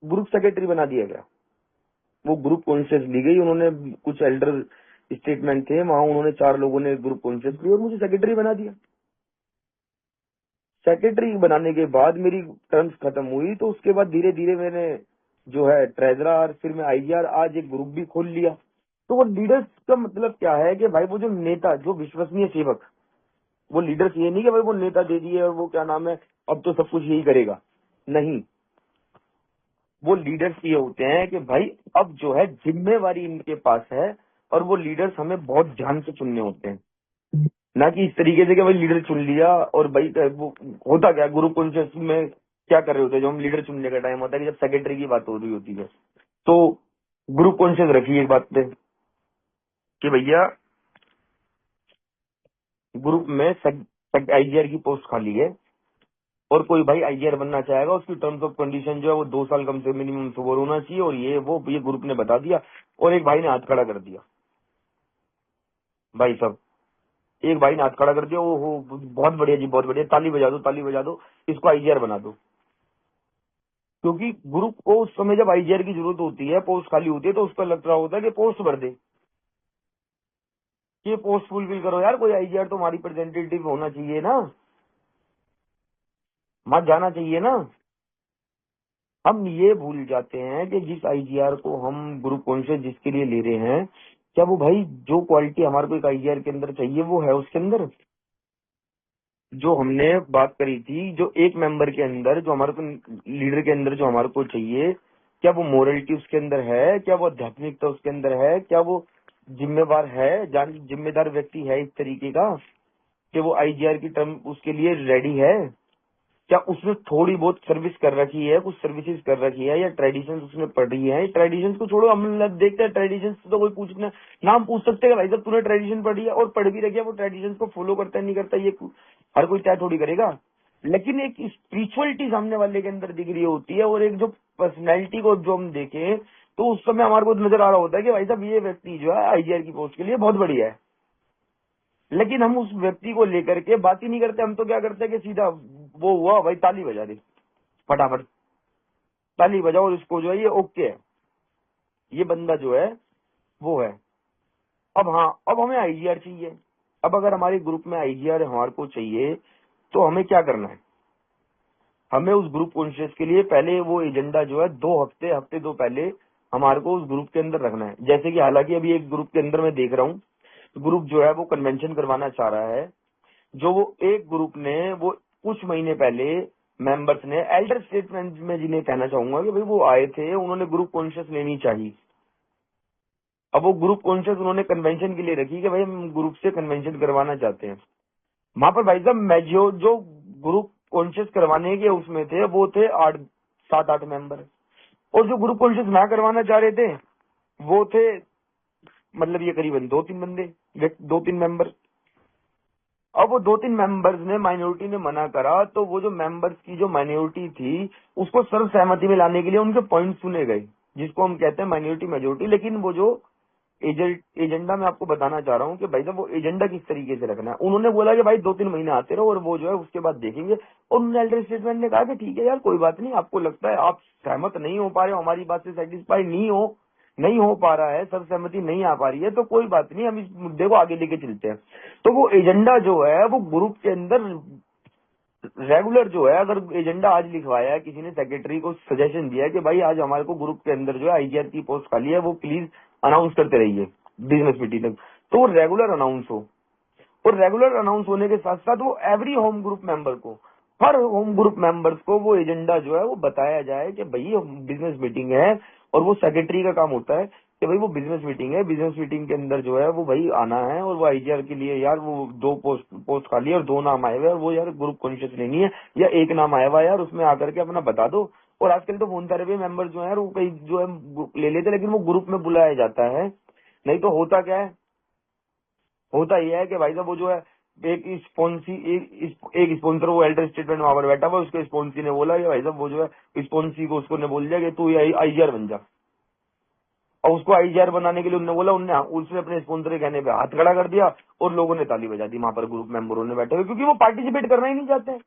ग्रुप सेक्रेटरी बना दिया गया। वो ग्रुप कॉन्शियस ली गई, उन्होंने कुछ एल्डर स्टेटमेंट थे वहां, उन्होंने 4 लोगों ने ग्रुप कॉन्शियस ली और मुझे सेक्रेटरी बना दिया। सेक्रेटरी बनाने के बाद मेरी टर्म्स खत्म हुई, तो उसके बाद धीरे धीरे मैंने जो है ट्रेजरर, फिर मैं आईजीआर, आज एक ग्रुप भी खोल लिया। तो वो लीडर्स का मतलब क्या है कि भाई वो जो नेता, जो विश्वसनीय सेवक, वो लीडर्स ये नहीं कि भाई वो नेता दे दिए और वो क्या नाम है अब तो सब कुछ यही करेगा, नहीं। वो लीडर्स ये होते हैं कि भाई अब जो है जिम्मेवारी इनके पास है, और वो लीडर्स हमें बहुत ध्यान से चुनने होते हैं, ना कि इस तरीके से कि भाई लीडर चुन लिया और भाई वो होता क्या ग्रुप कॉन्शियस में क्या कर रहे होते हैं, जो हम लीडर चुनने का टाइम होता है कि जब सेक्रेटरी की बात हो रही होती है, तो ग्रुप कॉन्शियस रखिए एक बात पे कि भैया ग्रुप में आईजीआर की पोस्ट खाली है और कोई भाई आईजीआर बनना चाहेगा, उसकी टर्म्स ऑफ कंडीशन जो है वो 2 साल कम से मिनिमम सोबर होना चाहिए, और ये ग्रुप ने बता दिया। और एक भाई ने हाथ खड़ा कर दिया, भाई साहब एक भाई ने हाथ खड़ा कर दिया, वो बहुत बढ़िया जी, बहुत बढ़िया, ताली बजा दो, ताली बजा दो, इसको आईजीआर बना दो। क्योंकि ग्रुप को उस समय जब आईजीआर की जरूरत होती है, पोस्ट खाली होती है, तो उसका लग रहा होता है कि पोस्ट भर दे, ये पोस्ट फुलफिल करो यार, कोई आईजीआर तो हमारी रिप्रेजेंटेटिव होना चाहिए ना, मत जाना चाहिए ना। हम ये भूल जाते हैं कि जिस आईजीआर को हम ग्रुप कॉन्शियस जिसके लिए ले रहे हैं, क्या वो भाई जो क्वालिटी हमारे को एक आईजीआर के अंदर चाहिए वो है उसके अंदर? जो हमने बात करी थी, जो एक मेंबर के अंदर, जो हमारे को लीडर के अंदर जो हमारे को चाहिए, क्या वो मोरलिटी उसके अंदर है? क्या वो आध्यात्मिकता उसके अंदर है? क्या वो जिम्मेवार है, जिम्मेदार व्यक्ति है इस तरीके का कि वो आईजीआर की टर्म उसके लिए रेडी है? क्या उसने थोड़ी बहुत सर्विस कर रखी है, कुछ सर्विसेज कर रखी है, या ट्रेडिशंस उसने पढ़ी है? ट्रेडिशंस को छोड़ो, हम देखते हैं ट्रेडिशंस तो कोई पूछना, नाम पूछ सकते हैं भाई साहब तूने ट्रेडिशन पढ़ी है, और पढ़ भी रखी है, वो ट्रेडिशंस को फॉलो करता है नहीं करता ये हर कोई तय थोड़ी करेगा। लेकिन एक स्पिरिचुअलिटी सामने वाले के अंदर दिख रही होती है, और एक जो पर्सनैलिटी को जो हम देखें, तो उस समय हमारे को नजर आ रहा होता है कि भाई साहब ये व्यक्ति जो है आईजीआर की पोस्ट के लिए बहुत बढ़िया है। लेकिन हम उस व्यक्ति को लेकर के बात ही नहीं करते, हम तो क्या करते हैं कि सीधा वो हुआ भाई ताली बजा दे, फटाफट ताली बजाओ, और इसको जो है ये ओके है, ये बंदा जो है वो है। अब हाँ, अब हमें आईजीआर चाहिए। अब अगर हमारे ग्रुप में आईजीआर हमारे को चाहिए, तो हमें क्या करना है? हमें उस ग्रुप कॉन्शियस के लिए पहले वो एजेंडा जो है 2 हफ्ते दो पहले हमारे को उस ग्रुप के अंदर रखना है। जैसे कि हालांकि अभी एक ग्रुप के अंदर मैं देख रहा हूँ, ग्रुप जो है वो कन्वेंशन करवाना चाह रहा है। जो वो एक ग्रुप ने वो कुछ महीने पहले मेंबर्स ने एल्डर स्टेटमेंट में जिन्हें कहना चाहूंगा कि भाई वो आए थे, उन्होंने ग्रुप कॉन्शियस लेनी चाहिए। अब वो ग्रुप कॉन्शियस उन्होंने कन्वेंशन के लिए रखी कि भाई हम ग्रुप से कन्वेंशन करवाना चाहते हैं। वहां पर भाई साहब मैं जो ग्रुप कॉन्शियस करवाने के उसमें थे, वो थे 7-8 मेंबर, और जो ग्रुप कॉन्शियस ना करवाना चाह रहे थे वो थे मतलब ये करीबन 2-3 बंदे, 2-3 मेंबर। अब वो 2-3 मेंबर्स ने, माइनॉरिटी ने मना करा, तो वो जो मेंबर्स की जो माइनॉरिटी थी उसको सर्वसहमति में लाने के लिए उनके पॉइंट सुने गए, जिसको हम कहते हैं माइनॉरिटी मेजोरिटी। लेकिन वो जो एजेंडा मैं आपको बताना चाह रहा हूँ कि भाई साहब वो एजेंडा किस तरीके से रखना है। उन्होंने बोला कि भाई 2-3 महीने आते रहो और वो जो है उसके बाद देखेंगे। और उन्होंने एल्डर स्टेटमेंट ने कहा कि ठीक है यार कोई बात नहीं, आपको लगता है आप सहमत नहीं हो पा रहे हो, हमारी बात से सेटिस्फाई नहीं हो पा रहा है, सब सहमति नहीं आ पा रही है, तो कोई बात नहीं, हम इस मुद्दे को आगे लेके चलते हैं। तो वो एजेंडा जो है वो ग्रुप के अंदर रेगुलर जो है, अगर एजेंडा आज लिखवाया है, किसी ने सेक्रेटरी को सजेशन दिया है कि भाई आज हमारे को ग्रुप के अंदर जो है आईजीआर की पोस्ट खाली है, वो प्लीज अनाउंस करते रहिए बिजनेस मीटिंग तक, तो वो रेगुलर अनाउंस हो। और रेगुलर अनाउंस होने के साथ साथ वो एवरी होम ग्रुप मेंबर को हर होम ग्रुप मेंबर्स को वो एजेंडा जो है वो बताया जाए कि भाई बिजनेस मीटिंग है, और वो सेक्रेटरी का काम होता है कि भाई वो बिजनेस मीटिंग है, बिजनेस मीटिंग के अंदर जो है वो भाई आना है, और वो आईजीआर के लिए यार वो 2 पोस्ट खाली है और 2 नाम आए हुए हैं, और वो यार ग्रुप कॉन्शियस नहीं है, या एक नाम आया हुआ है यार, उसमें आकर के अपना बता दो। और आजकल तो फोन सारे मेंबर जो है वो कई जो है ले लेते हैं, लेकिन वो ग्रुप में बुलाया जाता है। नहीं तो होता क्या है, होता यह है कि भाई साहब वो जो है एक स्पॉन्सी एक स्पॉन्सर वो एल्डर स्टेटमेंट वहां पर बैठा हुआ, उसके स्पॉन्सी ने बोला कि भाई साहब वो जो है स्पॉन्सी को उसको ने बोल दिया कि तू आईजीआर बन जा, और उसको आईजीआर बनाने के लिए उन्होंने बोला, उनने उसने अपने स्पॉन्सर के कहने पे हाथ खड़ा कर दिया, और लोगों ने ताली बजा दी वहां पर ग्रुप मेंबरों ने बैठे हुए, क्योंकि वो पार्टिसिपेट करना ही नहीं चाहते हैं।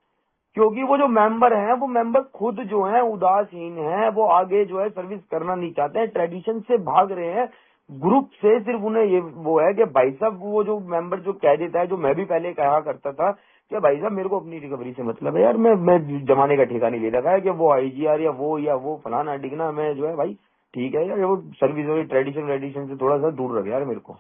क्योंकि वो जो मेंबर हैं वो मेंबर खुद जो है उदासीन है, वो आगे जो है सर्विस करना नहीं चाहते हैं, ट्रेडिशन से भाग रहे हैं। ग्रुप से सिर्फ उन्हें ये वो है कि भाई साहब वो जो मेंबर जो कह देता है, जो मैं भी पहले कहा करता था कि भाई साहब मेरे को अपनी रिकवरी से मतलब है यार, मैं जमाने का ठेका नहीं ले रखा है कि वो आईजीआर या वो फलाना डिगना, मैं जो है भाई ठीक है यार, वो सर्विस और ट्रेडिशन ट्रेडिशन से थोड़ा सा दूर रख यार मेरे को।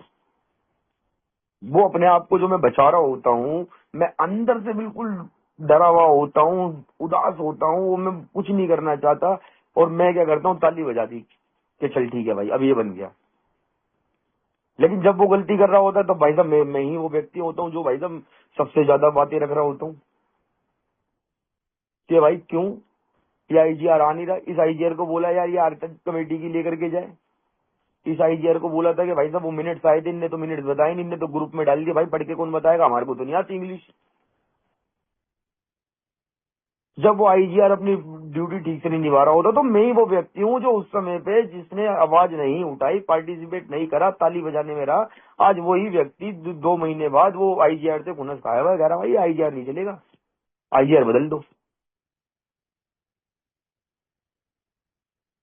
वो अपने आप को जो मैं बचा रहा होता हूँ, मैं अंदर से बिल्कुल डरा हुआ होता हूँ, उदास होता हूँ, वो मैं कुछ नहीं करना चाहता, और मैं क्या करता हूँ ताली बजा दी कि चल ठीक है भाई अब ये बन गया। लेकिन जब वो गलती कर रहा होता है तो भाई साहब मैं ही वो व्यक्ति होता हूँ जो भाई साहब सबसे ज्यादा बातें रख रहा होता हूँ कि भाई क्यों ये आईजीआर आ नहीं रहा। इस आईजीआर को बोला यार ये आर्किटेक्ट कमेटी की लेकर के जाए, इस आईजीआर को बोला था कि भाई साहब वो मिनट्स आए थे, इनने तो मिनट्स बताए नहीं, इनने तो ग्रुप में डाल दिया, भाई पढ़ के कौन बताएगा, हमारे को तो नहीं आती इंग्लिश। जब वो आईजीआर अपनी ड्यूटी ठीक से नहीं निभा रहा होता तो मैं ही वो व्यक्ति हूँ जो उस समय पे जिसने आवाज नहीं उठाई, पार्टिसिपेट नहीं करा, ताली बजाने में रहा। आज वही व्यक्ति 2 महीने बाद वो आईजीआर से खुनस खाया हुआ है, कह रहा भाई आईजीआर नहीं चलेगा, आईजीआर बदल दो।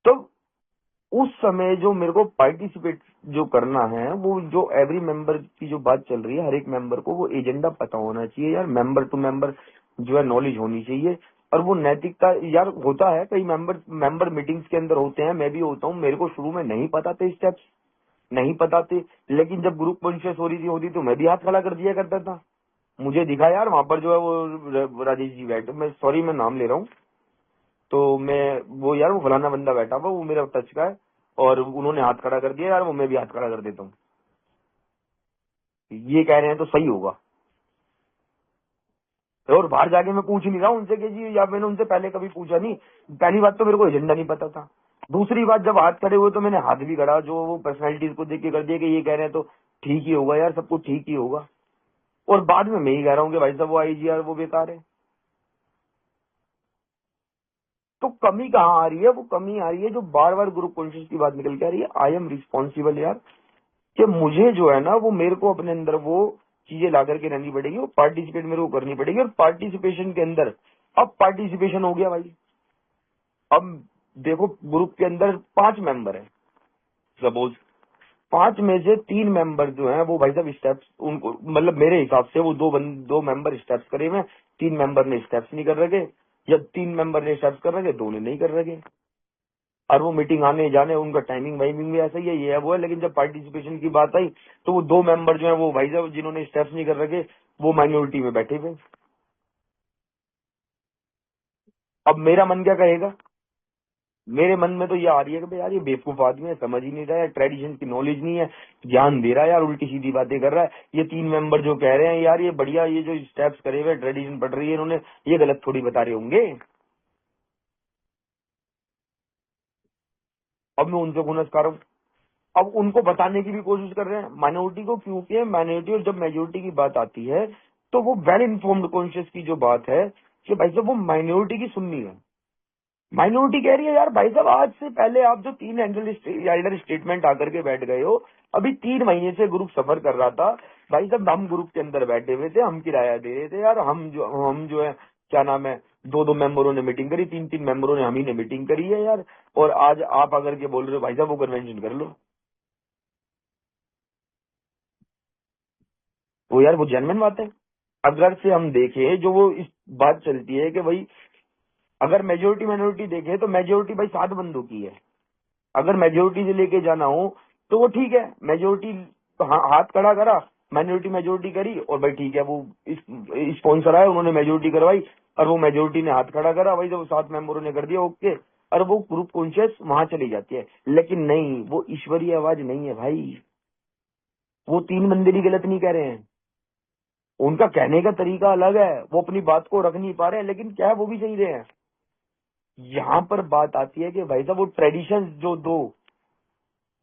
तो उस समय जो मेरे को पार्टिसिपेट जो करना है, वो जो एवरी मेंबर की जो बात चल रही है, हर एक मेंबर को वो एजेंडा पता होना चाहिए यार, मेंबर टू मेंबर जो है नॉलेज होनी चाहिए। और वो नैतिकता यार होता है, कई मेंबर मीटिंग्स के अंदर होते हैं, मैं भी होता हूँ, मेरे को शुरू में नहीं पता थे स्टेप्स, नहीं पता थे, लेकिन जब ग्रुप कॉन्शियस हो रही थी होती तो मैं भी हाथ खड़ा कर दिया करता था। मुझे दिखा यार वहां पर जो है वो राजेश जी बैठे, मैं सॉरी मैं नाम ले रहा हूँ, तो मैं वो यार वो फलाना बंदा बैठा हुआ, वो मेरा टच का है, और उन्होंने हाथ खड़ा कर दिया यार, वो मैं भी हाथ खड़ा कर देता हूँ, ये कह रहे हैं तो सही होगा। और बाहर जाके मैं पूछ नहीं रहा हूँ उनसे कि जी, या मैंने उनसे पहले कभी पूछा नहीं। पहली बात तो मेरे को एजेंडा नहीं पता था, दूसरी बात जब हाथ खड़े हुए तो मैंने हाथ भी खड़ा जो वो पर्सनैलिटीज को देख के कर दिया कि ये कह रहे हैं तो ठीक ही होगा यार, सब कुछ ठीक ही होगा। और बाद में मैं ही कह रहा हूँ कि भाई साहब वो आईजीआर वो बेकार है। तो कमी कहाँ आ रही है, वो कमी आ रही है जो बार बार ग्रुप कॉन्शियस की बात निकल के आ रही है, आई एम रिस्पॉन्सिबल यार, कि मुझे जो है ना वो मेरे को अपने अंदर वो चीजें ला करके रहनी पड़ेगी, वो पार्टिसिपेट मेरे को करनी पड़ेगी। और पार्टिसिपेशन के अंदर अब पार्टिसिपेशन हो गया भाई, अब देखो ग्रुप के अंदर 5 मेंबर है, सपोज 5 में से 3 मेंबर जो हैं वो भाई साहब स्टेप्स उनको मतलब मेरे हिसाब से वो दो मेंबर स्टेप्स करे हुए हैं, 3 मेंबर ने स्टेप्स नहीं कर रखे, या 3 मेंबर ने स्टेप्स कर रखे, 2 ने नहीं कर रखे। और वो मीटिंग आने जाने उनका टाइमिंग वाइमिंग भी ऐसा ही है, ये है वो है। लेकिन जब पार्टिसिपेशन की बात आई तो वो 2 मेंबर जो है वो भाई साहब जिन्होंने स्टेप्स नहीं कर रखे वो माइनॉरिटी में बैठे हुए। अब मेरा मन क्या कहेगा, मेरे मन में तो ये आ रही है कि भाई यार ये बेवकूफ आदमी है, समझ ही नहीं रहा है, ट्रेडिशन की नॉलेज नहीं है, ज्ञान दे रहा है यार, उल्टी सीधी बातें कर रहा है। ये 3 मेंबर जो कह रहे हैं यार ये बढ़िया, ये जो स्टेप्स करे हुए ट्रेडिशन पढ़ रही है इन्होंने, ये गलत थोड़ी बता रहे होंगे। अब मैं उनसे खुनस कर रहा हूँ, अब उनको बताने की भी कोशिश कर रहे हैं माइनॉरिटी को, क्योंकि माइनॉरिटी और जब मेजोरिटी की बात आती है तो वो वेल इन्फॉर्म्ड कॉन्शियस की जो बात है कि भाई साहब वो माइनॉरिटी की सुननी है। माइनॉरिटी कह रही है यार भाई साहब आज से पहले आप जो 3 एल्डर स्टेटमेंट आकर के बैठ गए हो, अभी 3 महीने से ग्रुप सफर कर रहा था, भाई साहब हम ग्रुप के अंदर बैठे हुए थे, हम किराया दे रहे थे यार, हम जो है क्या नाम है 2 मेंबरों ने मीटिंग करी, 3 मेंबरों ने हम ही ने मीटिंग करी है यार, और आज आप आकर के बोल रहे हो भाई साहब वो कन्वेंशन कर लो। वो यार वो जेन्युइन बात है। अगर से हम देखें जो वो इस बात चलती है कि भाई अगर मेजोरिटी माइनॉरिटी देखे तो मेजोरिटी भाई 7 बंदों की है, अगर मेजोरिटी से लेके जाना हो तो वो ठीक है, मेजोरिटी हाथ खड़ा करा, माइनॉरिटी मेजोरिटी करी और भाई ठीक है, वो स्पॉन्सर आए, उन्होंने मेजोरिटी करवाई और वो मेजोरिटी ने हाथ खड़ा करा भाई, जब 7 मेंबरों ने कर दिया ओके, और वो ग्रुप कॉन्शियस वहां चली जाती है। लेकिन नहीं, वो ईश्वरीय आवाज नहीं है भाई, वो 3 बंदे भी गलत नहीं कह रहे हैं, उनका कहने का तरीका अलग है, वो अपनी बात को रख नहीं पा रहे हैं, लेकिन क्या है वो भी सही रहे हैं। यहाँ पर बात आती है कि भाई साहब वो ट्रेडिशन जो दो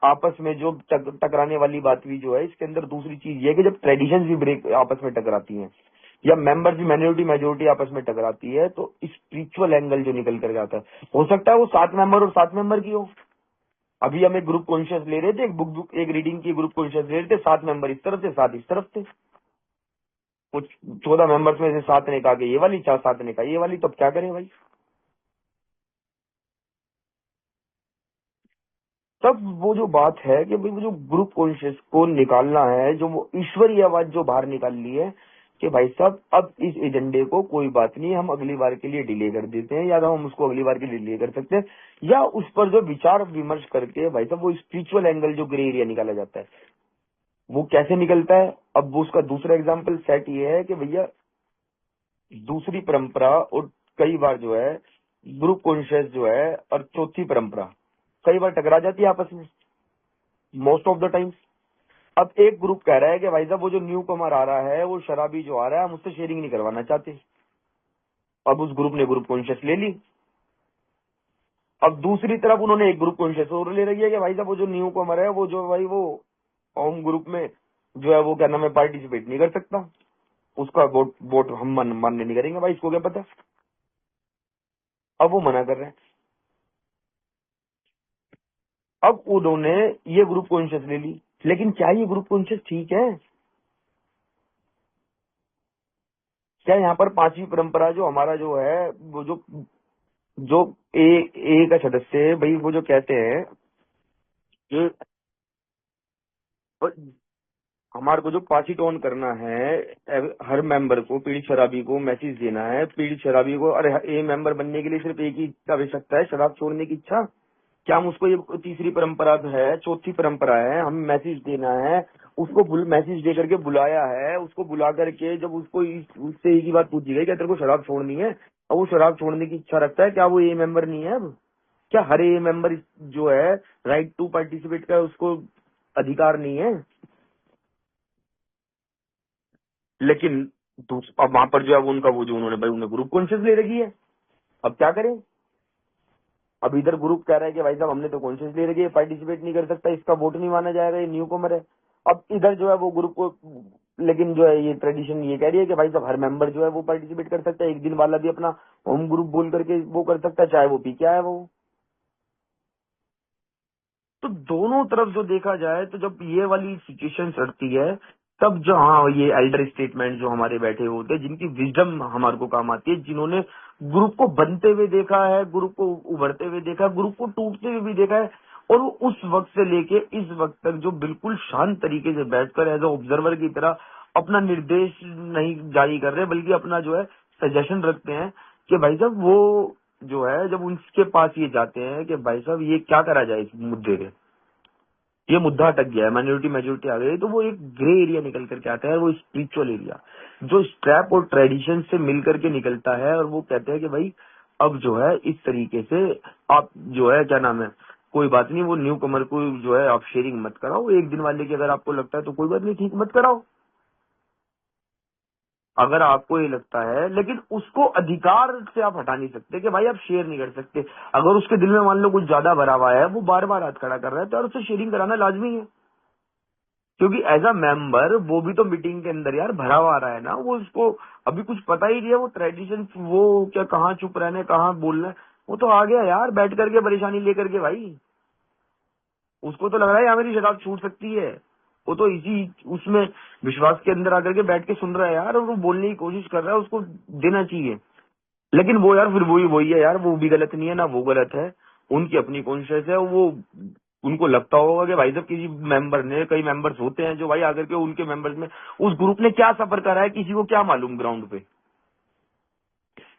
आपस में जो टकराने वाली बात भी जो है, इसके अंदर दूसरी चीज ये है कि जब ट्रेडिशन भी ब्रेक आपस में टकराती हैं या मेंबर्स भी माइनॉरिटी मेजोरिटी आपस में टकराती है, तो स्पिरिचुअल एंगल जो निकल कर जाता है, हो सकता है वो 7 मेंबर और 7 मेंबर की हो। अभी हम एक ग्रुप कॉन्शियस ले रहे थे, एक बुक एक रीडिंग की ग्रुप कॉन्शियस ले रहे थे, 7 मेंबर इस तरफ थे, 7 इस तरफ थे, कुछ 14 मेंबर्स में से 7 ने कहा कि ये वाली, 7 ने कहा ये वाली, तो अब क्या करें भाई। तब वो जो बात है कि भाई वो जो ग्रुप कॉन्शियस को निकालना है, जो वो ईश्वरीय आवाज जो बाहर निकाल ली है कि भाई साहब अब इस एजेंडे को कोई बात नहीं, हम अगली बार के लिए डिले कर देते हैं, या तो हम उसको अगली बार के लिए डिले कर सकते हैं, या उस पर जो विचार विमर्श करके भाई साहब वो स्पिरिचुअल एंगल जो ग्रे एरिया निकाला जाता है, वो कैसे निकलता है। अब वो उसका दूसरा एग्जाम्पल सेट ये है कि भैया दूसरी परंपरा और कई बार जो है ग्रुप कॉन्शियस जो है और चौथी परंपरा कई बार टकरा जाती है आपस में, मोस्ट ऑफ द टाइम्स। अब एक ग्रुप कह रहा है कि भाई साहब वो जो न्यू कमर आ रहा है, वो शराबी जो आ रहा है, हम उससे शेयरिंग नहीं करवाना चाहते। अब उस ग्रुप ने ग्रुप कॉन्शियस ले ली। अब दूसरी तरफ उन्होंने एक ग्रुप कॉन्शियस और ले रही है कि भाई साहब वो जो न्यू कमर है, वो जो भाई वो होम ग्रुप में जो है वो क्या नाम है पार्टिसिपेट नहीं कर सकता, उसका वोट वोट हम मान्य नहीं करेंगे भाई, इसको क्या पता। अब वो मना कर रहे हैं। अब उन्होंने ये ग्रुप कॉन्शियस ले ली, लेकिन क्या ये ग्रुप कॉन्शियस ठीक है? क्या यहाँ पर 5वीं परंपरा जो हमारा जो है, वो जो जो ए का सदस्य है भाई, वो जो कहते हैं कि हमारे को जो पासी टोन करना है, हर मेंबर को, पीड़ित शराबी को मैसेज देना है, पीड़ित शराबी को, अरे ए मेंबर बनने के लिए सिर्फ एक ही आवश्यकता है, शराब छोड़ने की इच्छा। क्या हम उसको, ये तीसरी परंपरा है, चौथी परंपरा है, हम मैसेज देना है उसको, मैसेज दे करके बुलाया है उसको, बुला करके जब उसको उससे एक ही बात पूछी गई, क्या तेरे को शराब छोड़नी है, और वो शराब छोड़ने की इच्छा रखता है, क्या वो ए मेंबर नहीं है? अब क्या हर ए मेंबर जो है राइट टू पार्टिसिपेट का उसको अधिकार नहीं है? लेकिन अब वहां पर जो है वो उनका वो जो उन्होंने भाई उन्होंने ग्रुप कॉन्शियस ले रखी है। अब क्या करें? अब इधर ग्रुप कह रहा है कि भाई साहब हमने तो कॉन्शियस ले रखी है, पार्टिसिपेट नहीं कर सकता, इसका वोट नहीं माना जाएगा, ये न्यू कमर है। अब इधर जो है वो ग्रुप को, लेकिन जो है ये ट्रेडिशन ये कह रही है कि भाई साहब हर मेंबर जो है वो पार्टिसिपेट कर सकता है, एक दिन वाला भी अपना होम ग्रुप बोल करके वो कर सकता है, चाहे वो पी क्या है वो। तो दोनों तरफ जो देखा जाए, तो जब ये वाली सिचुएशन चढ़ती है, तब जो हाँ ये एल्डर स्टेटमेंट जो हमारे बैठे होते हैं, जिनकी विजडम हमारे को काम आती है, जिन्होंने ग्रुप को बनते हुए देखा है, ग्रुप को उभरते हुए देखा है, ग्रुप को टूटते हुए भी देखा है, और वो उस वक्त से लेके इस वक्त तक जो बिल्कुल शांत तरीके से बैठकर एज ऑब्जर्वर की तरह अपना निर्देश नहीं जारी कर रहे, बल्कि अपना जो है सजेशन रखते हैं कि भाई साहब वो जो है, जब उनके पास ये जाते हैं कि भाई साहब ये क्या करा जाए इस मुद्दे पे, ये मुद्दा अटक गया है, माइनॉरिटी मेजोरिटी आ गई, तो वो एक ग्रे एरिया निकल करके आता है, वो स्पिरिचुअल एरिया जो स्ट्रैप और ट्रेडिशन से मिल करके निकलता है, और वो कहते हैं कि भाई अब जो है इस तरीके से आप जो है क्या नाम है, कोई बात नहीं, वो न्यू कमर को जो है आप शेयरिंग मत कराओ, एक दिन वाले की अगर आपको लगता है तो कोई बात नहीं, ठीक, मत कराओ अगर आपको ये लगता है, लेकिन उसको अधिकार से आप हटा नहीं सकते कि भाई आप शेयर नहीं कर सकते। अगर उसके दिल में मान लो कुछ ज्यादा भरा हुआ है, वो बार बार हाथ खड़ा कर रहा है, तो यार उससे शेयरिंग कराना लाजमी है, क्योंकि एज अ मेंबर वो भी तो मीटिंग के अंदर यार भरा हुआ आ रहा है ना, वो उसको अभी कुछ पता ही नहीं है, वो ट्रेडिशन वो क्या कहाँ चुप रहना है कहाँ बोलना है, वो तो आ गया यार बैठ करके परेशानी लेकर के भाई, उसको तो लग रहा है यार मेरी शराब छूट सकती है, वो तो इसी उसमें विश्वास के अंदर आकर के बैठ के सुन रहा है यार, और वो बोलने की कोशिश कर रहा है, उसको देना चाहिए। लेकिन वो यार फिर वही वही है यार, वो भी गलत नहीं है ना वो गलत है, उनकी अपनी कॉन्शियस है, वो उनको लगता होगा कि भाई साहब किसी मेंबर ने, कई मेंबर्स होते हैं जो भाई आकर के उनके मेंबर्स में उस ग्रुप ने क्या सफर करा है, किसी को क्या मालूम ग्राउंड पे,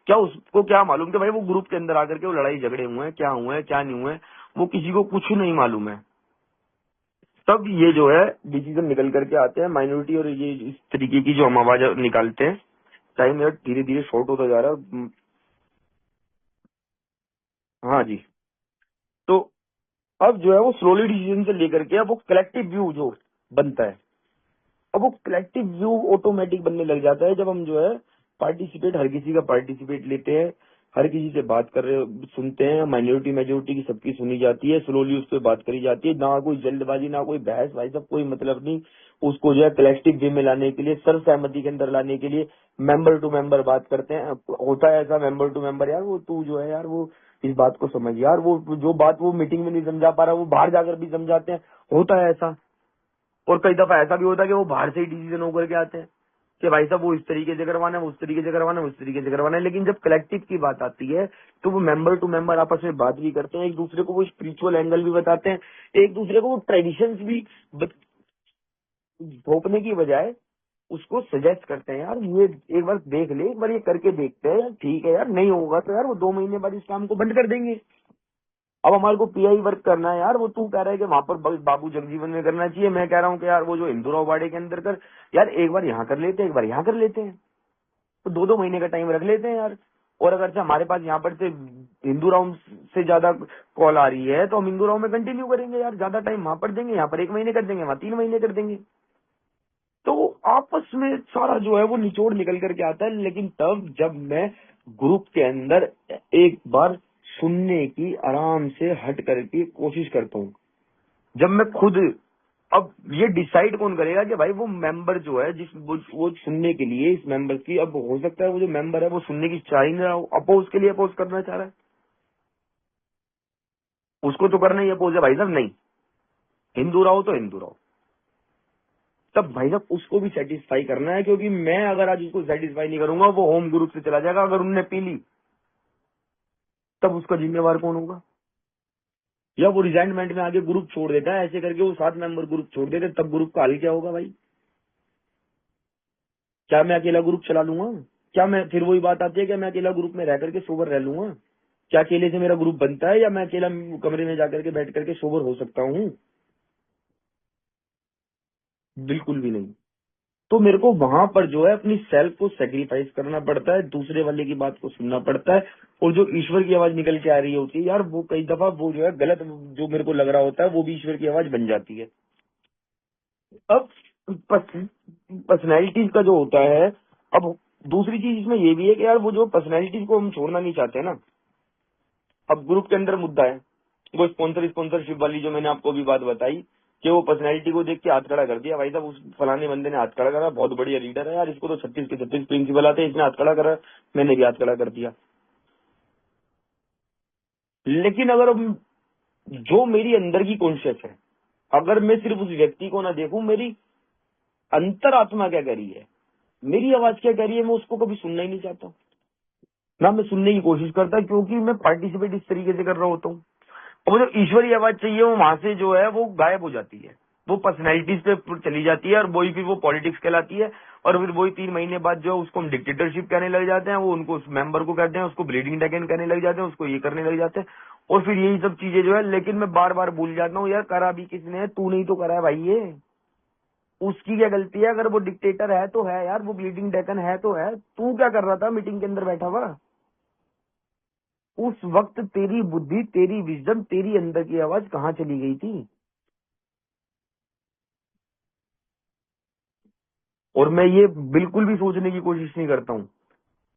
क्या उसको क्या मालूम कि भाई वो ग्रुप के अंदर आकर के वो लड़ाई झगड़े हुए हैं, क्या हुए हैं क्या नहीं हुए हैं, वो किसी को कुछ नहीं मालूम है। तब ये जो है डिसीजन निकल करके आते हैं माइनॉरिटी। और ये इस तरीके की जो हम आवाज निकालते हैं, टाइम यार धीरे धीरे शॉर्ट होता जा रहा है। हाँ जी। तो अब जो है वो स्लोली डिसीजन से लेकर के अब वो कलेक्टिव व्यू जो बनता है, अब वो कलेक्टिव व्यू ऑटोमेटिक बनने लग जाता है जब हम जो है पार्टिसिपेट, हर किसी का पार्टिसिपेट लेते हैं, हर किसी से बात कर रहे सुनते हैं, माइनॉरिटी मेजोरिटी की सबकी सुनी जाती है, स्लोली उस पर बात करी जाती है, ना कोई जल्दबाजी ना कोई बहस, भाई सब कोई मतलब नहीं। उसको जो है कलेक्टिव वे में लाने के लिए, सर्वसहमति के अंदर लाने के लिए मेंबर टू मेंबर बात करते हैं। होता है ऐसा मेंबर टू मेंबर, यार वो तू जो है यार वो इस बात को समझ यार, वो जो बात वो मीटिंग में नहीं समझा पा रहा वो बाहर जाकर भी समझाते हैं, होता है ऐसा। और कई दफा ऐसा भी होता है कि वो बाहर से ही डिसीजन होकर के आते हैं कि भाई साहब वो इस तरीके से करवाना है, वो उस तरीके से करवाना है, उस तरीके से करवाना है। लेकिन जब कलेक्टिव की बात आती है तो वो मेंबर टू मेंबर आपस में बात भी करते हैं, एक दूसरे को वो स्पिरिचुअल एंगल भी बताते हैं, एक दूसरे को वो ट्रेडिशंस भी थोपने की बजाय उसको सजेस्ट करते हैं, यार ये एक बार देख ले, एक बार ये करके देखते हैं, यार ठीक है यार, नहीं होगा तो यार वो 2 महीने बाद इस काम को बंद कर देंगे। अब हमारे को पीआई वर्क करना है यार, वो तू कह रहा है कि वहां पर बाबू जगजीवन में करना चाहिए, मैं कह रहा हूँ कि यार वो जो इंदौराव बाड़े के अंदर कर, यार एक बार यहाँ कर लेते हैं, एक बार यहाँ कर लेते हैं, तो 2-2 महीने का टाइम रख लेते हैं यार। और अगर से हमारे पास यहाँ पर से हिंदू से ज्यादा कॉल आ रही है तो हम हिंदू में कंटिन्यू करेंगे यार, ज्यादा टाइम वहां पर देंगे, यहाँ पर 1 महीने कर देंगे, वहाँ 3 महीने कर देंगे। तो आपस में सारा जो है वो निचोड़ निकल करके आता है। लेकिन तब जब मैं ग्रुप के अंदर एक बार सुनने की आराम से हट करके कोशिश करता हूँ, जब मैं खुद, अब ये डिसाइड कौन करेगा कि भाई वो मेंबर जो है जिस वो सुनने के लिए इस मेंबर की, अब हो सकता है वो जो मेंबर है वो सुनने की चाह ही नहीं रहा हो, अपोज के लिए अपोज करना चाह रहा है, उसको तो करना ही अपोज है भाई साहब, नहीं हिंदू रहो तो हिंदू रहो। तब भाई साहब उसको भी सेटिस्फाई करना है, क्योंकि मैं अगर आज उसको सेटिस्फाई नहीं करूंगा वो होम ग्रुप से चला जाएगा, अगर उनने पी ली तब उसका जिम्मेवार कौन होगा? या वो रिजाइनमेंट में आगे ग्रुप छोड़ देता है, ऐसे करके वो 7 मेंबर ग्रुप छोड़ देते, तब ग्रुप का हाल क्या होगा भाई? क्या मैं अकेला ग्रुप चला लूंगा? क्या मैं, फिर वही बात आती है कि मैं अकेला ग्रुप में रह करके सोबर रह लूंगा? क्या अकेले से मेरा ग्रुप बनता है, या मैं अकेला कमरे में जाकर के बैठ करके सोबर हो सकता हूँ? बिल्कुल भी नहीं। तो मेरे को वहां पर जो है अपनी सेल्फ को सेक्रीफाइस करना पड़ता है, दूसरे वाले की बात को सुनना पड़ता है, और जो ईश्वर की आवाज निकल के आ रही होती है यार, वो कई दफा वो जो है गलत, जो मेरे को लग रहा होता है वो भी ईश्वर की आवाज बन जाती है। अब पर्सनैलिटीज का जो होता है, अब दूसरी चीज इसमें ये भी है कि यार वो जो पर्सनैलिटीज को हम छोड़ना नहीं चाहते ना। अब ग्रुप के अंदर मुद्दा है वो स्पॉन्सरशिप वाली, जो मैंने आपको अभी बात बताई कि वो पर्सनैलिटी को देख के हाथ खड़ा कर दिया, भाई साहब उस फलाने बंदे ने हाथ खड़ा करा, बहुत बढ़िया लीडर है यार, इसको तो 36 के 36 प्रिंसिपल आते हैं, इसने हाथ खड़ा करा, मैंने भी हाथ खड़ा कर दिया। लेकिन अगर अब जो मेरी अंदर की कॉन्शियस है, अगर मैं सिर्फ उस व्यक्ति को ना देखूं, मेरी अंतरात्मा क्या कह रही है, मेरी आवाज क्या कह रही है, मैं उसको कभी सुनना ही नहीं चाहता, ना मैं सुनने की कोशिश करता, क्योंकि मैं पार्टिसिपेट इस तरीके से कर रहा होता हूँ। और वो जो ईश्वरीय आवाज चाहिए वो वहां से जो है वो गायब हो जाती है, वो पर्सनैलिटीज पे चली जाती है, और वही फिर वो पॉलिटिक्स कहलाती है। और फिर वही 3 महीने बाद जो उसको हम डिक्टेटरशिप कहने लग जाते हैं, वो उनको उस मेंबर को कहते हैं, उसको ब्लीडिंग ड्रैगन कहने लग जाते हैं, उसको ये करने लग जाते हैं, और फिर यही सब चीजें जो है। लेकिन मैं बार बार भूल जाता हूँ, यार करा भी किसने है? तू नहीं तो करा है भाई, ये उसकी क्या गलती है? अगर वो डिक्टेटर है तो है यार, वो ब्लीडिंग ड्रैगन है तो है, तू क्या कर रहा था मीटिंग के अंदर बैठा हुआ? उस वक्त तेरी बुद्धि, तेरी विजडम, तेरी अंदर की आवाज कहाँ चली गई थी? और मैं ये बिल्कुल भी सोचने की कोशिश नहीं करता हूँ,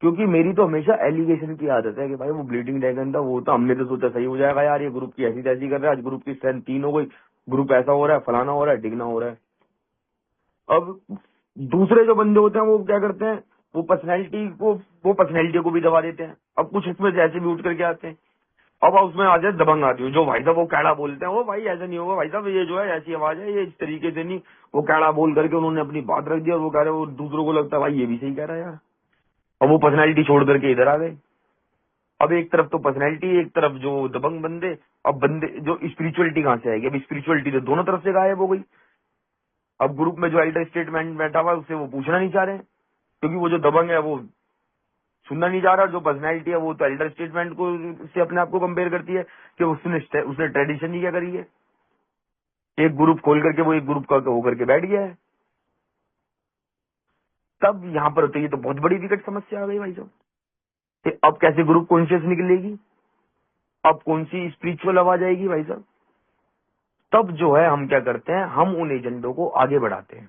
क्योंकि मेरी तो हमेशा एलिगेशन की आदत है कि भाई वो ब्लीडिंग ड्रैगन था, वो तो हमने तो सोचा सही हो जाएगा यार, ये ग्रुप की ऐसी तैसी कर रहा है, आज ग्रुप की स्ट्रेंथ 3 हो गई, ग्रुप ऐसा हो रहा है, फलाना हो रहा है, डिगना हो रहा है। अब दूसरे जो बंदे होते हैं वो क्या करते हैं, वो पर्सनैलिटी को भी दबा देते हैं। अब कुछ उसमें से ऐसे भी उठ करके आते हैं, अब उसमें आ जाए दबंग आदमी, जो भाई साहब वो कैड़ा बोलते हैं, वो भाई ऐसा नहीं होगा भाई साहब, ये जो है ऐसी आवाज है, ये इस तरीके से नहीं, वो कैड़ा बोल करके उन्होंने अपनी बात रख दी, और वो कह रहे, वो दूसरों को लगता है भाई ये भी सही कह रहा है यार, और वो पर्सनैलिटी छोड़ करके इधर आ गए। अब एक तरफ तो पर्सनैलिटी, एक तरफ जो दबंग बंदे। अब बंदे जो स्पिरिचुअलिटी कहाँ से आएगी? अब स्पिरिचुअलिटी तो दोनों तरफ से गायब हो गई। अब ग्रुप में जो एल्डर स्टेटमेंट बैठा हुआ है उससे वो पूछना नहीं चाह रहे हैं, क्योंकि वो जो दबंग है वो सुनना नहीं जा रहा, जो पर्सनैलिटी है वो तो एल्डर स्टेटमेंट को से अपने आप को कंपेयर करती है कि उसने उसने ट्रेडिशन ही क्या करी है। एक ग्रुप खोल करके वो एक ग्रुप का होकर के बैठ गया है। तब यहाँ पर होते, ये तो बहुत बड़ी विकट समस्या आ गई भाई साहब। कि अब कैसे ग्रुप कॉन्शियस निकलेगी, अब कौन सी स्पिरिचुअल आवाज आएगी भाई साहब। तब जो है हम क्या करते हैं, हम उन एजेंडों को आगे बढ़ाते हैं।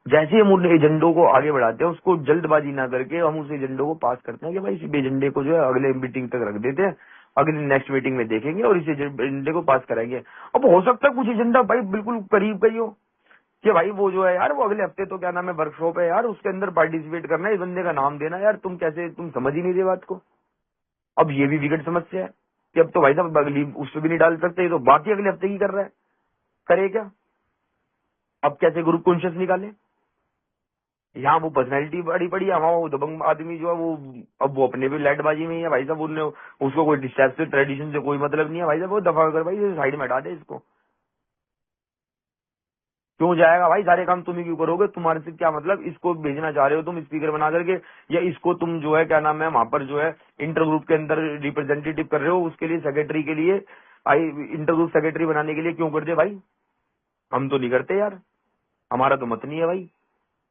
जैसे ही हम उन एजेंडों को आगे बढ़ाते हैं, उसको जल्दबाजी ना करके हम उस एजेंडो को पास करते हैं कि भाई इस एजेंडे को जो है अगले मीटिंग तक रख देते हैं, अगले नेक्स्ट मीटिंग में देखेंगे और इस एजेंडे को पास कराएंगे। अब हो सकता है कुछ एजेंडा भाई बिल्कुल करीब का ही हो कि भाई वो जो है यार, वो अगले हफ्ते तो क्या नाम है वर्कशॉप है यार, उसके अंदर पार्टिसिपेट करना है, इस बंदे का नाम देना यार, तुम कैसे, तुम समझ ही नहीं रहे बात को। अब ये भी विकट समस्या है कि अब तो भाई साहब अगली उससे भी नहीं डाल सकते, ये तो बाकी अगले हफ्ते की कर रहा है, करे क्या। अब कैसे ग्रुप कॉन्शियस निकाले। यहाँ वो पर्सनैलिटी बड़ी पड़ी है, वहाँ वो दबंग आदमी जो है वो, अब वो अपने भी लैटबाजी में ही है भाई साहब। उनने उसको कोई डिस्टेंस से ट्रेडिशन से कोई मतलब नहीं है भाई साहब, वो दफा कर भाई साइड में हटा दे इसको। क्यों जाएगा भाई, सारे काम तुम ही क्यों करोगे, तुम्हारे से क्या मतलब। इसको भेजना चाह रहे हो तुम स्पीकर बना करके, या इसको तुम जो है क्या नाम है वहां पर जो है इंटर ग्रुप के अंदर रिप्रेजेंटेटिव कर रहे हो, उसके लिए सेक्रेटरी के लिए आई इंटर ग्रुप सेक्रेटरी बनाने के लिए क्यों कर दे भाई। हम तो नहीं करते यार, हमारा तो मत नहीं है भाई।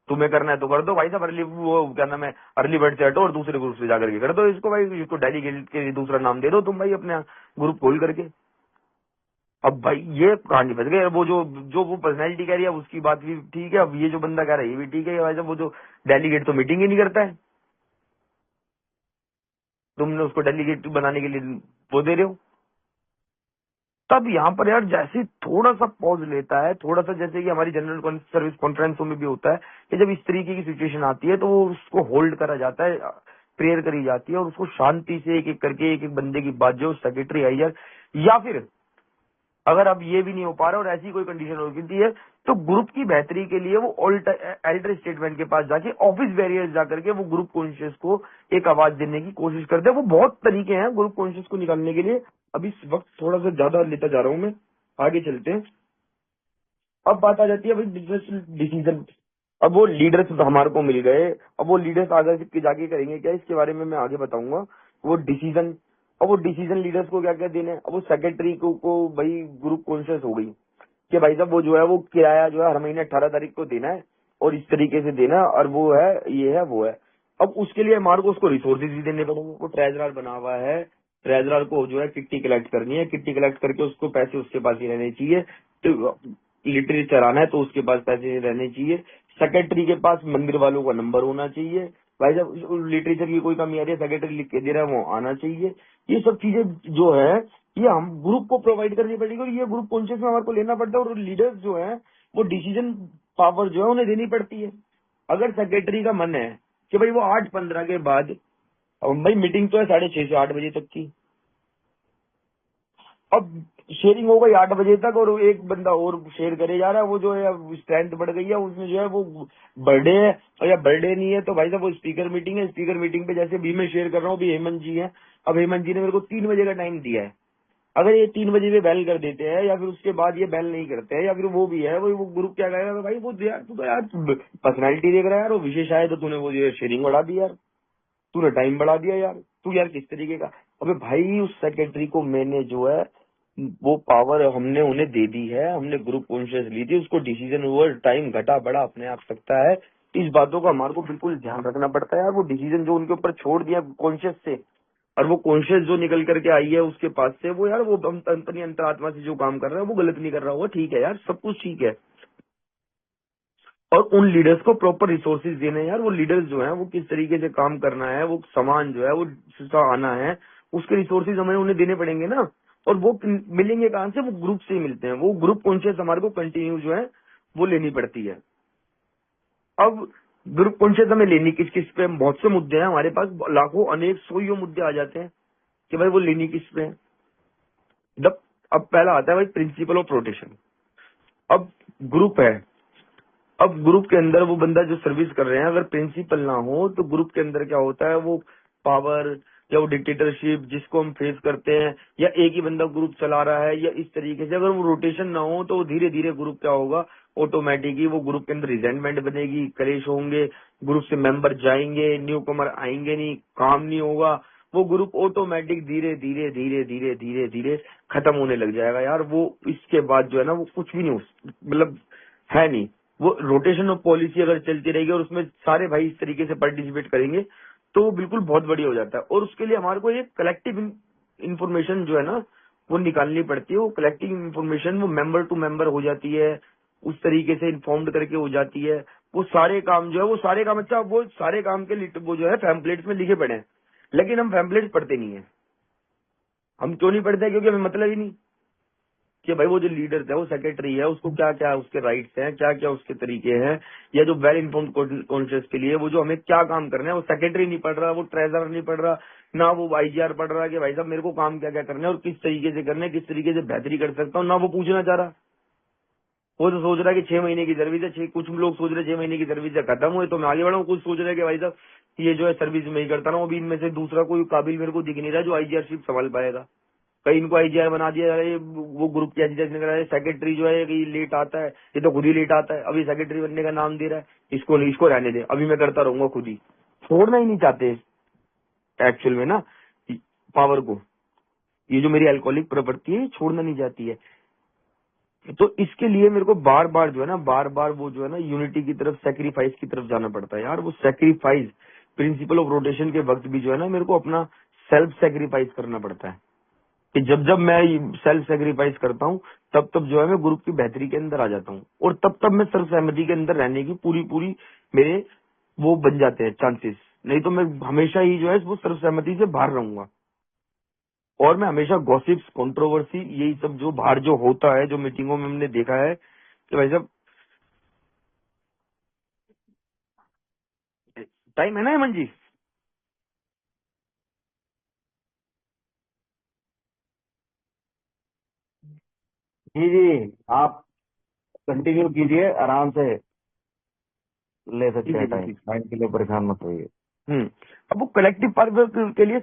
तुम्हें करना है तो कर दो भाई साहब, अर्ली वो क्या नाम है अर्ली बर्ड से हटो और दूसरे ग्रुप से जाकर के कर दो इसको भाई, इसको डेलीगेट के लिए दूसरा नाम दे दो तुम भाई अपने ग्रुप खोल करके। अब भाई ये कहानी बच गई। वो जो जो वो पर्सनैलिटी कह रही है उसकी बात भी ठीक है, अब ये जो बंदा कह रहा है ये भी ठीक है भाई साहब। वो जो डेलीगेट तो मीटिंग ही नहीं करता है, तुमने उसको डेलीगेट बनाने के लिए वो दे रहे हो। तब यहाँ पर यार जैसे थोड़ा सा पॉज लेता है, थोड़ा सा जैसे कि हमारी जनरल सर्विस कॉन्फ्रेंसों में भी होता है कि जब इस तरीके की सिचुएशन आती है तो वो उसको होल्ड करा जाता है, प्रेयर करी जाती है और उसको शांति से एक एक करके एक एक बंदे की बात जो सेक्रेटरी आई या फिर अगर अब ये भी नहीं हो पा रहा और ऐसी कोई कंडीशन हो गई है तो ग्रुप की बेहतरी के लिए वो एल्डर स्टेटमेंट के पास जाके ऑफिस बैरियर जाकर के वो ग्रुप कॉन्शियस को एक आवाज देने की कोशिश करते हैं। वो बहुत तरीके हैं ग्रुप कॉन्शियस को निकालने के लिए। अब इस वक्त थोड़ा सा ज्यादा लेता जा रहा हूँ मैं, आगे चलते हैं। अब बात आ जाती है भाई बिजनेस डिसीजन। अब वो लीडर्स हमारे को मिल गए, अब वो लीडर्स आगे जाके करेंगे क्या, इसके बारे में मैं आगे बताऊंगा। वो डिसीजन, अब वो डिसीजन लीडर्स को क्या क्या देने हैं। अब वो सेक्रेटरी को भाई ग्रुप कॉन्शियस हो गई कि भाई साहब वो जो है वो किराया जो है हर महीने 18 तारीख को देना है और इस तरीके से देना है, और वो है ये है वो है। अब उसके लिए हमारे को उसको रिसोर्सेज भी देने पड़ेंगे। वो ट्रेजरर बना हुआ है, ट्रेजरर को जो है किट्टी कलेक्ट करनी है, किट्टी कलेक्ट करके उसको पैसे उसके पास ही रहने चाहिए। तो लिटरेचर आना है तो उसके पास पैसे रहने चाहिए। सेक्रेटरी के पास मंदिर वालों का नंबर होना चाहिए। भाई साहब लिटरेचर की कोई कमी आ रही है, सेक्रेटरी लिख के दे रहा है, वो आना चाहिए। ये सब चीजें जो है ये हम ग्रुप को प्रोवाइड करनी पड़ेगी और ये ग्रुप कॉन्शियस में हमारे को लेना पड़ता है। और लीडर्स जो है वो डिसीजन पावर जो है उन्हें देनी पड़ती है। अगर सेक्रेटरी का मन है कि भाई वो 8:15 के बाद, अब भाई मीटिंग तो है 6:30 से 8 बजे तक की, अब शेयरिंग हो गई 8 बजे तक और एक बंदा और शेयर करे जा रहा है, वो जो है स्ट्रेंथ बढ़ गई है उसमें जो है वो बर्थडे है और या बर्थडे नहीं है तो भाई साहब वो स्पीकर मीटिंग है। स्पीकर मीटिंग पे जैसे भी मैं शेयर कर रहा हूँ, अभी हेमंत जी है, अब हेमंत जी ने मेरे को 3 बजे का टाइम दिया है। अगर ये 3 बजे पे बैल कर देते हैं या फिर उसके बाद ये बैल नहीं करते हैं या फिर वो भी है वो ग्रुप क्या करेगा भाई, वो यार तू तो यार पर्सनैलिटी देख रहा है यार, वो विशेष आए तो तूने वो जो शेयरिंग बढ़ा दी यार, तूने टाइम बढ़ा दिया यार, तू यार किस तरीके का। अबे भाई उस सेक्रेटरी को मैंने जो है वो पावर हमने उन्हें दे दी है, हमने ग्रुप कॉन्शियस ली थी, उसको डिसीजन ओवर टाइम घटा बढ़ा अपने आप सकता है। इस बातों का हमारे को बिल्कुल ध्यान रखना पड़ता है यार। वो डिसीजन जो उनके ऊपर छोड़ दिया कॉन्शियस से, और वो कॉन्शियस जो निकल करके आई है उसके पास से, वो यार वो अपनी अंतरात्मा से जो काम कर रहा है वो गलत नहीं कर रहा होगा, ठीक है यार, सब कुछ ठीक है। और उन लीडर्स को प्रॉपर रिसोर्सेज देने हैं यार। वो लीडर्स जो है वो किस तरीके से काम करना है, वो सामान जो है वो जिसका आना है उसके रिसोर्सेज हमें उन्हें देने पड़ेंगे ना। और वो मिलेंगे कहाँ से, वो ग्रुप से ही मिलते हैं। वो ग्रुप कॉन्शियस हमारे को कंटिन्यू जो है वो लेनी पड़ती है। अब ग्रुप कॉन्शियस हमें लेनी किस किस पे, बहुत से मुद्दे हैं हमारे पास, लाखों अनेक सौ मुद्दे आ जाते हैं कि भाई वो लेनी किस पे है। जब अब पहला आता है भाई प्रिंसिपल ऑफ रोटेशन। अब ग्रुप है, अब ग्रुप के अंदर वो बंदा जो सर्विस कर रहे हैं अगर प्रिंसिपल ना हो तो ग्रुप के अंदर क्या होता है, वो पावर या वो डिक्टेटरशिप जिसको हम फेस करते हैं, या एक ही बंदा ग्रुप चला रहा है, या इस तरीके से अगर वो रोटेशन ना हो तो धीरे धीरे ग्रुप क्या होगा, ऑटोमेटिकली वो ग्रुप के अंदर रिजेंटमेंट बनेगी, कलेश होंगे, ग्रुप से मेंबर जाएंगे, न्यू कमर आएंगे नहीं, काम नहीं होगा, वो ग्रुप ऑटोमेटिक धीरे धीरे धीरे धीरे धीरे धीरे खत्म होने लग जाएगा यार। वो इसके बाद जो है ना वो कुछ भी नहीं मतलब है नहीं। वो रोटेशन ऑफ पॉलिसी अगर चलती रहेगी और उसमें सारे भाई इस तरीके से पार्टिसिपेट करेंगे तो वो बिल्कुल बहुत बढ़िया हो जाता है। और उसके लिए हमारे को एक कलेक्टिव इंफॉर्मेशन जो है ना वो निकालनी पड़ती है। वो कलेक्टिव इंफॉर्मेशन वो मेंबर टू मेंबर हो जाती है, उस तरीके से इन्फॉर्म्ड करके हो जाती है। वो सारे काम जो है वो सारे काम अच्छा वो सारे काम के वो जो है पैम्पलेट्स में लिखे पड़े हैं, लेकिन हम पैम्पलेट्स पढ़ते नहीं है। हम क्यों नहीं पढ़ते हैं? क्योंकि हमें मतलब ही नहीं कि भाई वो जो लीडर है वो सेक्रेटरी है, उसको क्या क्या उसके राइट्स हैं, क्या क्या उसके तरीके हैं, या जो वेल इन्फॉर्म्ड कॉन्शियस के लिए वो जो हमें क्या काम करना है वो सेक्रेटरी नहीं पढ़ रहा, वो ट्रेजरर नहीं पढ़ रहा, ना वो आईजीआर पढ़ रहा कि भाई साहब मेरे को काम क्या क्या करना है और किस तरीके से करना है, किस तरीके से बेहतरी कर सकता हूँ, ना वो पूछना चाह रहा। वो तो सोच रहा है कि 6 महीने की सर्विस है, कुछ लोग सोच रहे 6 महीने की सर्विस है खत्म हुए तो मैं आगे बढ़ाऊँ, कुछ सोच रहे हैं कि भाई साहब ये जो है सर्विस में ही करता रहा हूँ। अभी इनमें से दूसरा कोई काबिल मेरे को दिख नहीं रहा जो आईजीआरशिप संभाल पाएगा। कहीं इनको आईजीआर बना दिया जा रहा है, वो ग्रुप की एजिटेशन कर रहा है, सेक्रेटरी जो है कि लेट आता है, ये तो खुद ही लेट आता है, अभी सेक्रेटरी बनने का नाम दे रहा है। इसको नहीं, इसको रहने दे, अभी मैं करता रहूंगा खुद ही। छोड़ना ही नहीं चाहते एक्चुअल में ना पावर को। ये जो मेरी अल्कोहलिक प्रवृत्ति है ये छोड़ना नहीं चाहती है। तो इसके लिए मेरे को बार बार जो है ना बार बार वो जो है ना यूनिटी की तरफ, सेक्रीफाइस की तरफ जाना पड़ता है यार। वो सेक्रीफाइस प्रिंसिपल ऑफ रोटेशन के वक्त भी जो है ना मेरे को अपना सेल्फ सेक्रीफाइस करना पड़ता है कि जब जब मैं सेल्फ सेक्रीफाइस करता हूँ तब तब जो है मैं ग्रुप की बेहतरी के अंदर आ जाता हूँ, और तब तब मैं सर्व सहमति के अंदर रहने की पूरी पूरी मेरे वो बन जाते हैं चांसेस। नहीं तो मैं हमेशा ही जो है वो सर्व सहमति से बाहर रहूंगा। और मैं हमेशा गॉसिप्स, कंट्रोवर्सी, यही सब जो बाहर जो होता है, जो मीटिंगों में हमने देखा है कि भाई साहब टाइम है ना हेमंत जी? जी जी, आप कंटिन्यू कीजिए, आराम से ले ठीक सकते है हैं जी, टाइम, ठीक। टाइम के लिए परेशान मत होइए। हम्म। अब वो कलेक्टिव पर्पज के लिए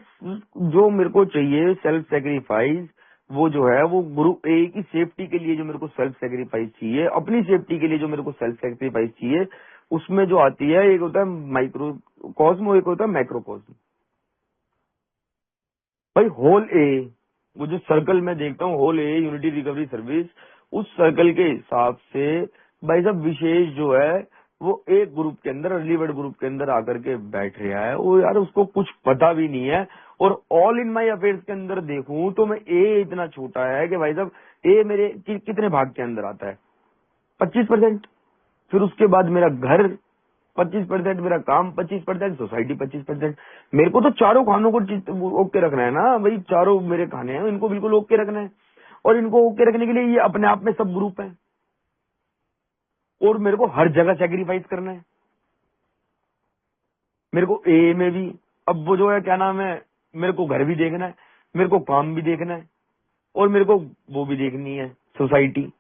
जो मेरे को चाहिए सेल्फ सेक्रीफाइस, वो जो है वो ग्रुप ए की सेफ्टी के लिए जो मेरे को सेल्फ सेक्रीफाइस चाहिए, अपनी सेफ्टी के लिए जो मेरे को सेल्फ सेक्रीफाइस चाहिए, उसमें जो आती है एक होता है माइक्रो कॉस्मो, एक होता है मैक्रो कॉस्मो। भाई होल ए, वो जो सर्कल में देखता हूँ whole a unity recovery service, उस सर्कल के हिसाब से भाई साहब विशेष जो है वो एक ग्रुप के अंदर, अर्ली बर्ड ग्रुप के अंदर आकर के बैठ रहा है। वो यार उसको कुछ पता भी नहीं है। और ऑल इन माई अफेयर्स के अंदर देखूं तो मैं ए इतना छोटा है कि भाई साहब ए मेरे कितने भाग के अंदर आता है? 25%। फिर उसके बाद मेरा घर 25%, मेरा काम 25%, सोसाइटी 25%। मेरे को तो चारों खानों को ओके रखना है ना भाई, चारों मेरे खाने हैं इनको बिल्कुल ओके रखना है। और इनको ओके रखने के लिए ये अपने आप में सब ग्रुप है, और मेरे को हर जगह सेक्रीफाइस करना है। मेरे को ए में भी, अब वो जो है क्या नाम है, मेरे को घर भी देखना है, मेरे को काम भी देखना है, और मेरे को वो भी देखनी है सोसाइटी।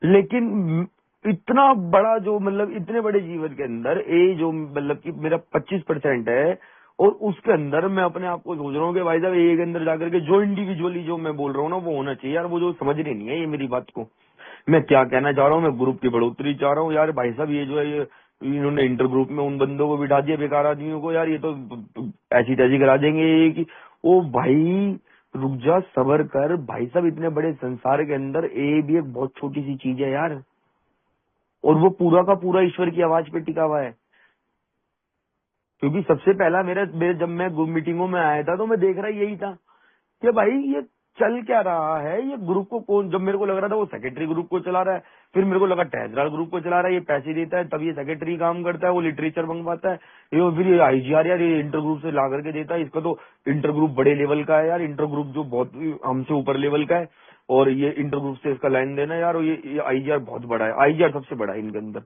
लेकिन इतना बड़ा जो मतलब इतने बड़े जीवन के अंदर ए जो मतलब कि मेरा 25% है, और उसके अंदर मैं अपने आप को सोच रहा हूँ कि भाई साहब ए के अंदर जाकर के जो इंडिविजुअली जो मैं बोल रहा हूँ ना वो होना चाहिए यार। वो जो समझ रही नहीं है ये मेरी बात को, मैं क्या कहना चाह रहा हूँ। मैं ग्रुप की बढ़ोतरी चाह रहा हूँ यार। भाई साहब ये जो है ये इन्होंने इंटर ग्रुप में उन बंदों को बिठा दिया बेकार आदमियों को यार, ये तो ऐसी तैसी करा देंगे ये कि ओ भाई रुक जा, सबर कर भाई साहब। इतने बड़े संसार के अंदर ए भी एक बहुत छोटी सी चीज है यार, और वो पूरा का पूरा ईश्वर की आवाज पे टिका हुआ है। क्योंकि सबसे पहला जब मैं मीटिंगों में आया था तो मैं देख रहा यही था कि भाई ये चल क्या रहा है, ये ग्रुप को कौन, जब मेरे को लग रहा था वो सेक्रेटरी ग्रुप को चला रहा है, फिर मेरे को लगा ट्रेजरर ग्रुप को चला रहा है, ये पैसे देता है तब ये सेक्रेटरी काम करता है, वो लिटरेचर मंगवाता है, ये फिर ये आईजीआर यार ये इंटर ग्रुप से ला करके देता है। इसका तो इंटर ग्रुप बड़े लेवल का है यार, इंटर ग्रुप जो बहुत हमसे ऊपर लेवल का है, और ये इंटर ग्रुप से इसका लाइन देना है यार, और ये आईजीआर बहुत बड़ा है, आईजीआर सबसे बड़ा है इनके अंदर।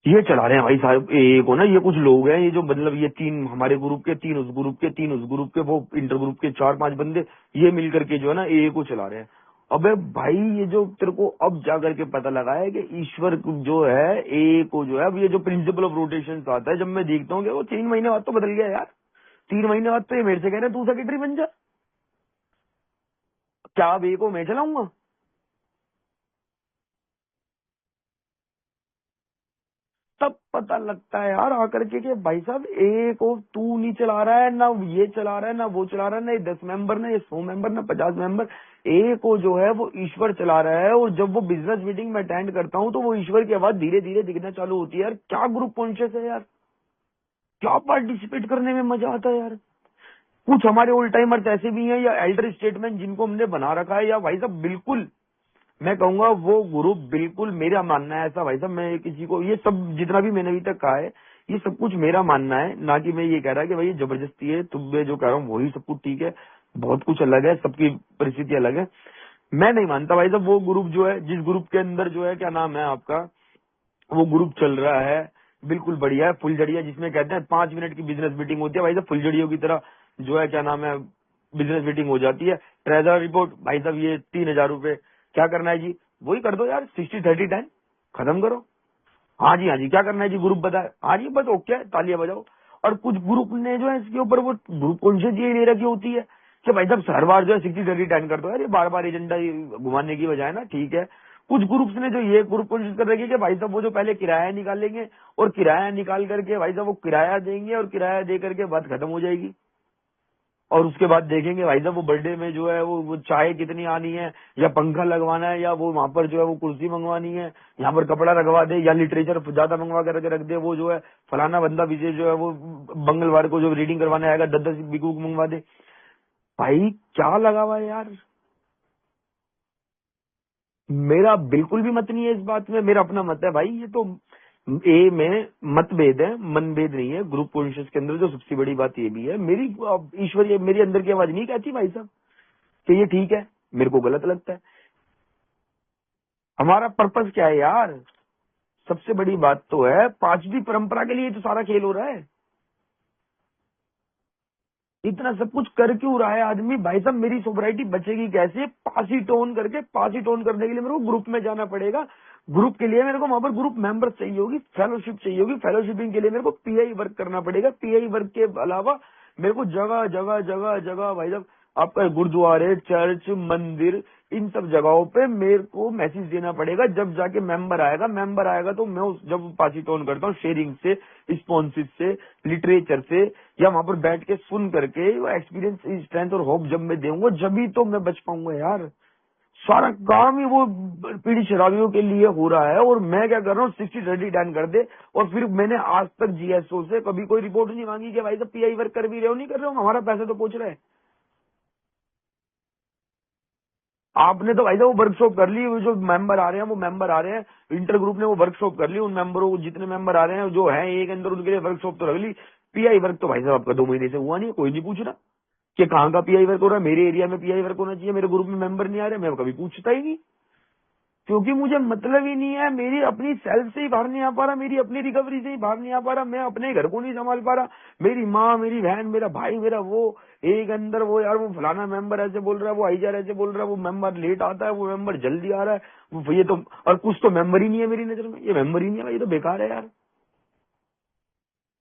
ये चला रहे हैं भाई साहब ए को ना, ये कुछ लोग हैं ये जो मतलब ये 3 हमारे ग्रुप के, 3 उस ग्रुप के, 3 उस ग्रुप के, वो इंटर ग्रुप के 4-5 बंदे, ये मिलकर के जो है ना ए को चला रहे हैं। अबे भाई ये जो तेरे को अब जाकर के पता लगा है कि ईश्वर जो है ए को जो है, अब ये जो प्रिंसिपल ऑफ रोटेशन आता है, जब मैं देखता हूँ कि वो 3 महीने बाद तो बदल गया यार। 3 महीने बाद तो ये मेरे से कह रहे हैं तू सेक्रेटरी बन जा, क्या अब ए को मैं चलाऊंगा? तब पता लगता है यार आकर के कि भाई साहब एक को तू नहीं चला रहा है, ना ये चला रहा है, ना वो चला रहा है, ना ये 10 मेंबर, ना ये 100 मेंबर, ना 50 मेंबर, एक को जो है वो ईश्वर चला रहा है। और जब वो बिजनेस मीटिंग में अटेंड करता हूँ तो वो ईश्वर की आवाज धीरे धीरे दिखना चालू होती है। यार क्या ग्रुप कॉन्शियस है यार, क्या पार्टिसिपेट करने में मजा आता है यार। कुछ हमारे ओल्ड टाइमर्स ऐसे भी हैं या एल्डर स्टेटमेंट जिनको हमने बना रखा है, या भाई साहब बिल्कुल मैं कहूंगा वो ग्रुप बिल्कुल मेरा मानना है ऐसा। भाई साहब मैं किसी को ये सब जितना भी मैंने अभी तक कहा है ये सब कुछ मेरा मानना है, ना कि मैं ये कह रहा कि भाई ये जबरदस्ती है। तुम मैं जो कह रहा हूँ वही सब कुछ ठीक है, बहुत कुछ अलग है, सबकी परिस्थिति अलग है। मैं नहीं मानता भाई साहब वो ग्रुप जो है, जिस ग्रुप के अंदर जो है क्या नाम है आपका, वो ग्रुप चल रहा है बिल्कुल बढ़िया है, फुलझड़िया जिसमें कहते हैं 5 मिनट की बिजनेस मीटिंग होती है भाई साहब, फुलझड़ियों की तरह जो है क्या नाम है बिजनेस मीटिंग हो जाती है। ट्रेजर रिपोर्ट भाई साहब ये 3,000 रूपये, क्या करना है जी, वही कर दो यार, 60-30-10 खत्म करो। हाँ जी हाँ जी, क्या करना है जी, ग्रुप बताए, हाँ जी बस ओके, तालियां बजाओ। और कुछ ग्रुप ने जो है इसके ऊपर वो ग्रुप कॉन्शियस ये ले रखी होती है कि भाई साहब हर बार जो है 60-30-10 कर दो यार, ये बार बार एजेंडा घुमाने की बजाय ना, ठीक है। कुछ ग्रुप्स ने जो ये ग्रुप कॉन्शियस कर रखी है कि भाई साहब वो जो पहले किराया निकालेंगे और किराया निकाल करके भाई साहब वो किराया देंगे और किराया दे करके बात खत्म हो जाएगी। और उसके बाद देखेंगे भाई साहब वो बर्थडे में जो है वो चाय कितनी आनी है, या पंखा लगवाना है, या वो वहां पर जो है वो कुर्सी मंगवानी है, यहाँ पर कपड़ा रखवा दे, या लिटरेचर ज्यादा मंगवा कर रख दे, वो जो है फलाना बंदा विजय जो है वो मंगलवार को जो रीडिंग करवाने आएगा 10-10 बिकूक मंगवा दे। भाई क्या लगा हुआ है यार। मेरा बिल्कुल भी मत नहीं है इस बात में, मेरा अपना मत है भाई, ये तो ए में मतभेद है, मनभेद नहीं है। ग्रुप कॉन्शियस के अंदर जो सबसे बड़ी बात ये भी है, मेरी ईश्वरीय मेरी अंदर की आवाज नहीं कहती भाई साहब कि ये ठीक है, मेरे को गलत लगता है। हमारा पर्पस क्या है यार, सबसे बड़ी बात तो है पांचवी परंपरा के लिए तो सारा खेल हो रहा है। इतना सब कुछ कर क्यों रहा है आदमी भाई साहब, मेरी सोसाइटी बचेगी कैसे, पासी टोन करके, पासी टोन करने के लिए मेरे को ग्रुप में जाना पड़ेगा। ग्रुप के लिए मेरे को वहां पर ग्रुप मेंबर चाहिए होगी, फेलोशिप चाहिए होगी, फेलोशिपिंग के लिए मेरे को पीआई वर्क करना पड़ेगा। पीआई वर्क के अलावा मेरे को जगह जगह जगह जगह भाई साहब आपका गुरुद्वारे, चर्च, मंदिर, इन सब जगहों पे मेरे को मैसेज देना पड़ेगा। जब जाके मेंबर आएगा, मेंबर आएगा तो मैं जब पासी टोन करता हूँ शेयरिंग से, स्पॉन्सिस से, लिटरेचर से, या वहां पर बैठ के सुन करके वो एक्सपीरियंस, स्ट्रेंथ और होप जब मैं दूंगा जब तो मैं बच पाऊंगा यार। सारा काम ही वो पीढ़ी शराबियों के लिए हो रहा है, और मैं क्या कर रहा हूँ 60-30-10 कर दे। और फिर मैंने आज तक जीएसओ से कभी कोई रिपोर्ट नहीं मांगी कि भाई साहब पीआई वर्क कर भी रहे हो नहीं कर रहे हो, हमारा पैसा तो पहुंच रहा है। आपने तो भाई साहब वो वर्कशॉप कर ली, वो जो मेंबर आ रहे हैं वो मेंबर आ रहे हैं, इंटर ग्रुप ने वो वर्कशॉप कर ली, उन मेंबरों को जितने मेंबर आ रहे हैं जो है एक अंदर उनके लिए वर्कशॉप तो रख ली। पीआई वर्क तो भाई साहब आपका 2 महीने से हुआ नहीं है, कोई नहीं पूछ रहा कि कहाँ का पीआई वर्क हो रहा है। मेरे एरिया में पीआई वर्क होना चाहिए, मेरे ग्रुप में मेंबर नहीं आ रहे, मैं कभी पूछता ही नहीं, क्योंकि मुझे मतलब ही नहीं है। मेरी अपनी सेल्फ से ही बाहर नहीं आ पा रहा, मेरी अपनी रिकवरी से ही बाहर नहीं आ पा रहा, मैं अपने घर को नहीं संभाल पा रहा। मेरी माँ, मेरी बहन, मेरा भाई, मेरा वो एक अंदर वो यार वो फलाना मेंबर ऐसे बोल रहा है, वो आईजार ऐसे बोल रहा है, वो मेंबर लेट आता है, वो मेंबर जल्दी आ रहा है, वो ये तो, और कुछ तो मेंबर ही नहीं है मेरी नजर में, ये मेंबर ही नहीं है भाई, ये तो बेकार है यार।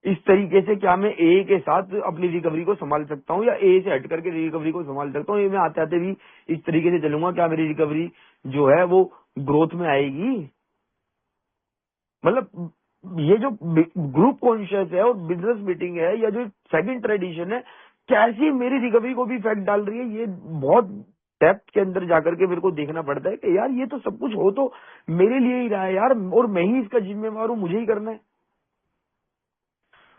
इस तरीके से क्या मैं ए के साथ अपनी रिकवरी को संभाल सकता हूँ, या ए से हट करके रिकवरी को संभाल सकता हूँ? ये मैं आते आते भी इस तरीके से चलूंगा, क्या मेरी रिकवरी जो है वो ग्रोथ में आएगी? मतलब ये जो ग्रुप कॉन्शियस है और बिजनेस मीटिंग है, या जो सेकंड ट्रेडिशन है, कैसी मेरी रिकवरी को भी इफेक्ट डाल रही है, ये बहुत डेप्थ के अंदर जाकर के मेरे को देखना पड़ता है कि यार ये तो सब कुछ हो तो मेरे लिए ही रहा है यार, और मैं ही इसका जिम्मेवार हूँ, मुझे ही करना है।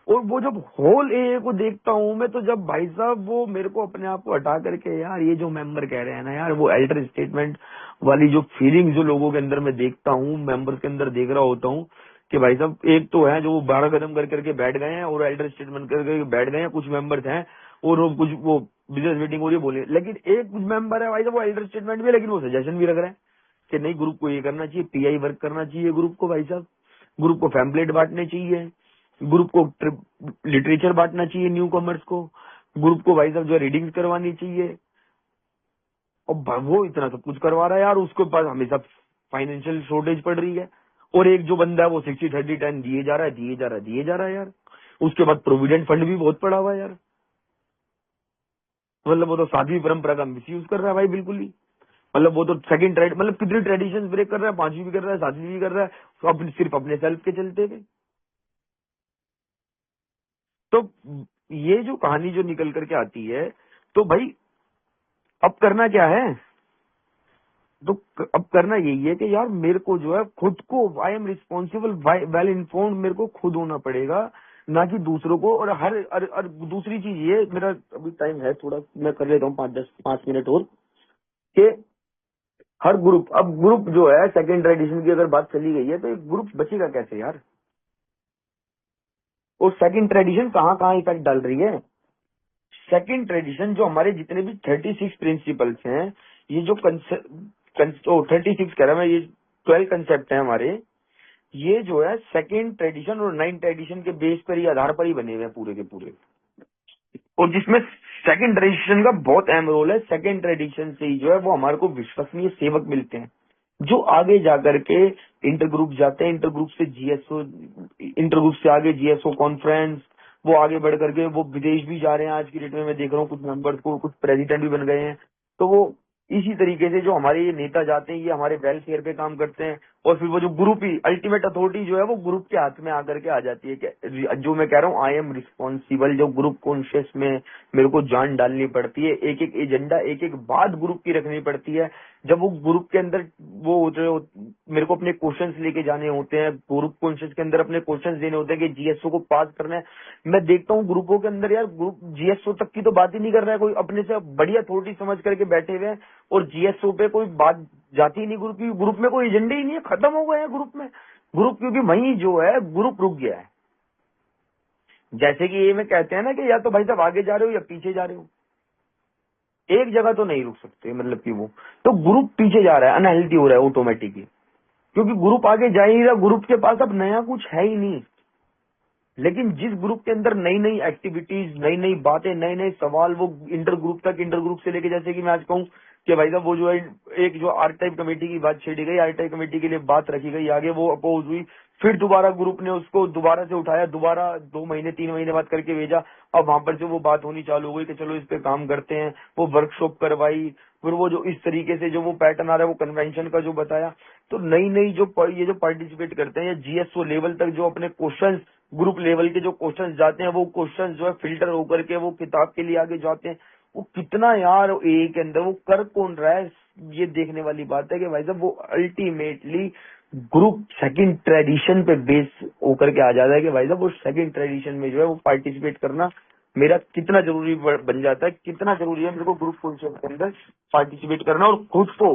और वो जब होल ए को देखता हूँ मैं, तो जब भाई साहब वो मेरे को अपने आप को हटा करके यार ये जो मेंबर कह रहे हैं ना यार, वो एल्टर स्टेटमेंट वाली जो फीलिंग जो लोगों के अंदर मैं देखता हूँ, मेंबर्स के अंदर देख रहा होता हूँ कि भाई साहब एक तो है जो वो 12 कदम कर करके बैठ गए हैं और एल्टर स्टेटमेंट करके बैठ गए हैं, कुछ मेंबर्स हैं और वो कुछ वो बिजनेस मीटिंग हो रही है बोले, लेकिन एक कुछ मेंबर है भाई साहब वो एल्टर स्टेटमेंट भी, लेकिन वो सजेशन भी रख रहे हैं कि नहीं ग्रुप को ये करना चाहिए, पीआई वर्क करना चाहिए, ग्रुप को भाई साहब ग्रुप को पैम्पलेट बांटने चाहिए, ग्रुप को लिटरेचर बांटना चाहिए न्यू कॉमर्स को, ग्रुप को भाई साहब जो रीडिंग्स करवानी चाहिए। और वो इतना सब कुछ करवा रहा है यार, उसके पास हमेशा फाइनेंशियल शॉर्टेज पड़ रही है। और एक जो बंदा है वो 60-30-10 दिए जा रहा है, दिए जा रहा है, दिए जा रहा है यार। उसके बाद प्रोविडेंट फंड भी बहुत पड़ा हुआ है यार। मतलब वो तो 7वीं परंपरा का मिस यूज कर रहा है भाई बिल्कुल ही। मतलब वो तो सेकंड ट्रेड मतलब कितनी ट्रेडिशन ब्रेक कर रहा है, 5वीं भी कर रहा है, 7वीं भी कर रहा है, तो सिर्फ अपने सेल्फ के चलते हुए। तो ये जो कहानी जो निकल करके आती है, तो भाई अब करना क्या है? तो अब करना यही है कि यार मेरे को जो है खुद को, I am responsible, well informed मेरे को खुद होना पड़ेगा, ना कि दूसरों को। और हर दूसरी चीज ये, मेरा अभी टाइम है थोड़ा, मैं कर लेता हूँ 5-10 मिनट और, कि हर ग्रुप, अब ग्रुप जो है सेकंड ट्रेडिशन की अगर बात चली गई है, तो एक ग्रुप बचेगा कैसे यार? और सेकंड ट्रेडिशन कहाँ कहाँ इफेक्ट डाल रही है? सेकंड ट्रेडिशन जो हमारे जितने भी 36 प्रिंसिपल्स हैं, ये जो 36 कह रहा मैं, ये 12 कंसेप्ट है हमारे, ये जो है सेकंड ट्रेडिशन और 9th ट्रेडिशन के बेस पर ही, आधार पर ही बने हुए हैं पूरे के पूरे। और जिसमें सेकंड ट्रेडिशन का बहुत अहम रोल है। सेकंड ट्रेडिशन से ही जो है वो हमारे को विश्वसनीय सेवक मिलते हैं, जो आगे जाकर के इंटर ग्रुप जाते हैं, इंटर ग्रुप से जीएसओ, इंटर ग्रुप से आगे जीएसओ कॉन्फ्रेंस, वो आगे बढ़ करके वो विदेश भी जा रहे हैं। आज की डेट में मैं देख रहा हूँ कुछ मेंबर्स को, कुछ प्रेसिडेंट भी बन गए हैं। तो वो इसी तरीके से जो हमारे ये नेता जाते हैं, ये हमारे वेलफेयर पे काम करते हैं। और फिर वो जो ग्रुप ही अल्टीमेट अथॉरिटी जो है वो ग्रुप के हाथ में आकर के आ जाती है। जो मैं कह रहा हूँ, आई एम रिस्पॉन्सिबल, जो ग्रुप कॉन्शियस में मेरे को जान डालनी पड़ती है, एक एक एजेंडा, एक एक बात ग्रुप की रखनी पड़ती है। जब वो ग्रुप के अंदर वो जो मेरे को अपने क्वेश्चंस लेके जाने होते हैं, ग्रुप कॉन्शियस के अंदर अपने क्वेश्चंस देने होते हैं कि जीएसओ को पास करना है। मैं देखता हूँ ग्रुपों के अंदर यार, ग्रुप जीएसओ तक की तो बात ही नहीं कर रहा है कोई, अपने से बड़ी अथॉरिटी समझ करके बैठे हुए हैं, और जीएसओ पे कोई बात जाती ही नहीं ग्रुप की। ग्रुप में कोई एजेंडे ही नहीं है, खत्म हो गए हैं ग्रुप में। ग्रुप क्योंकि वही जो है ग्रुप रुक गया है। जैसे कि ये में कहते हैं ना कि या तो भाई साहब आगे जा रहे हो या पीछे जा रहे हो, एक जगह तो नहीं रुक सकते। मतलब कि वो तो ग्रुप पीछे जा रहा है, अनहेल्दी हो रहा है ऑटोमेटिकली, क्योंकि ग्रुप आगे जा ही नहीं रहा। ग्रुप के पास अब नया कुछ है ही नहीं। लेकिन जिस ग्रुप के अंदर नई नई एक्टिविटीज, नई नई बातें, नए नए सवाल, वो इंटर ग्रुप तक, इंटर ग्रुप से लेके, जैसे कि मैं आज कहूँ कि भाई साहब वो जो है एक जो आर टाइप कमेटी की बात छेड़ी गई, आर टाइप कमेटी के लिए बात रखी गई, आगे वो अपोज हुई, फिर दोबारा ग्रुप ने उसको दोबारा से उठाया, दोबारा 2 महीने 3 महीने बाद करके भेजा। अब वहां पर से वो बात होनी चालू हो गई कि चलो इस पे काम करते हैं। वो वर्कशॉप करवाई, फिर वो जो इस तरीके से जो वो पैटर्न आ रहा है, वो कन्वेंशन का जो बताया। तो नई नई जो ये जो पार्टिसिपेट करते हैं, या जीएसओ लेवल तक जो अपने क्वेश्चंस, ग्रुप लेवल के जो क्वेश्चंस जाते हैं, वो क्वेश्चंस जो है फिल्टर होकर के वो किताब के लिए आगे जाते हैं। वो कितना यार ए के अंदर वो कर कौन रहा है, ये देखने वाली बात है कि भाई साहब वो अल्टीमेटली ग्रुप सेकंड ट्रेडिशन पे बेस होकर के आ जाता है कि भाई साहब वो सेकंड ट्रेडिशन में जो है वो पार्टिसिपेट करना मेरा कितना जरूरी बन जाता है, कितना जरूरी है मेरे को ग्रुप कॉन्शियस के अंदर पार्टिसिपेट करना और खुद को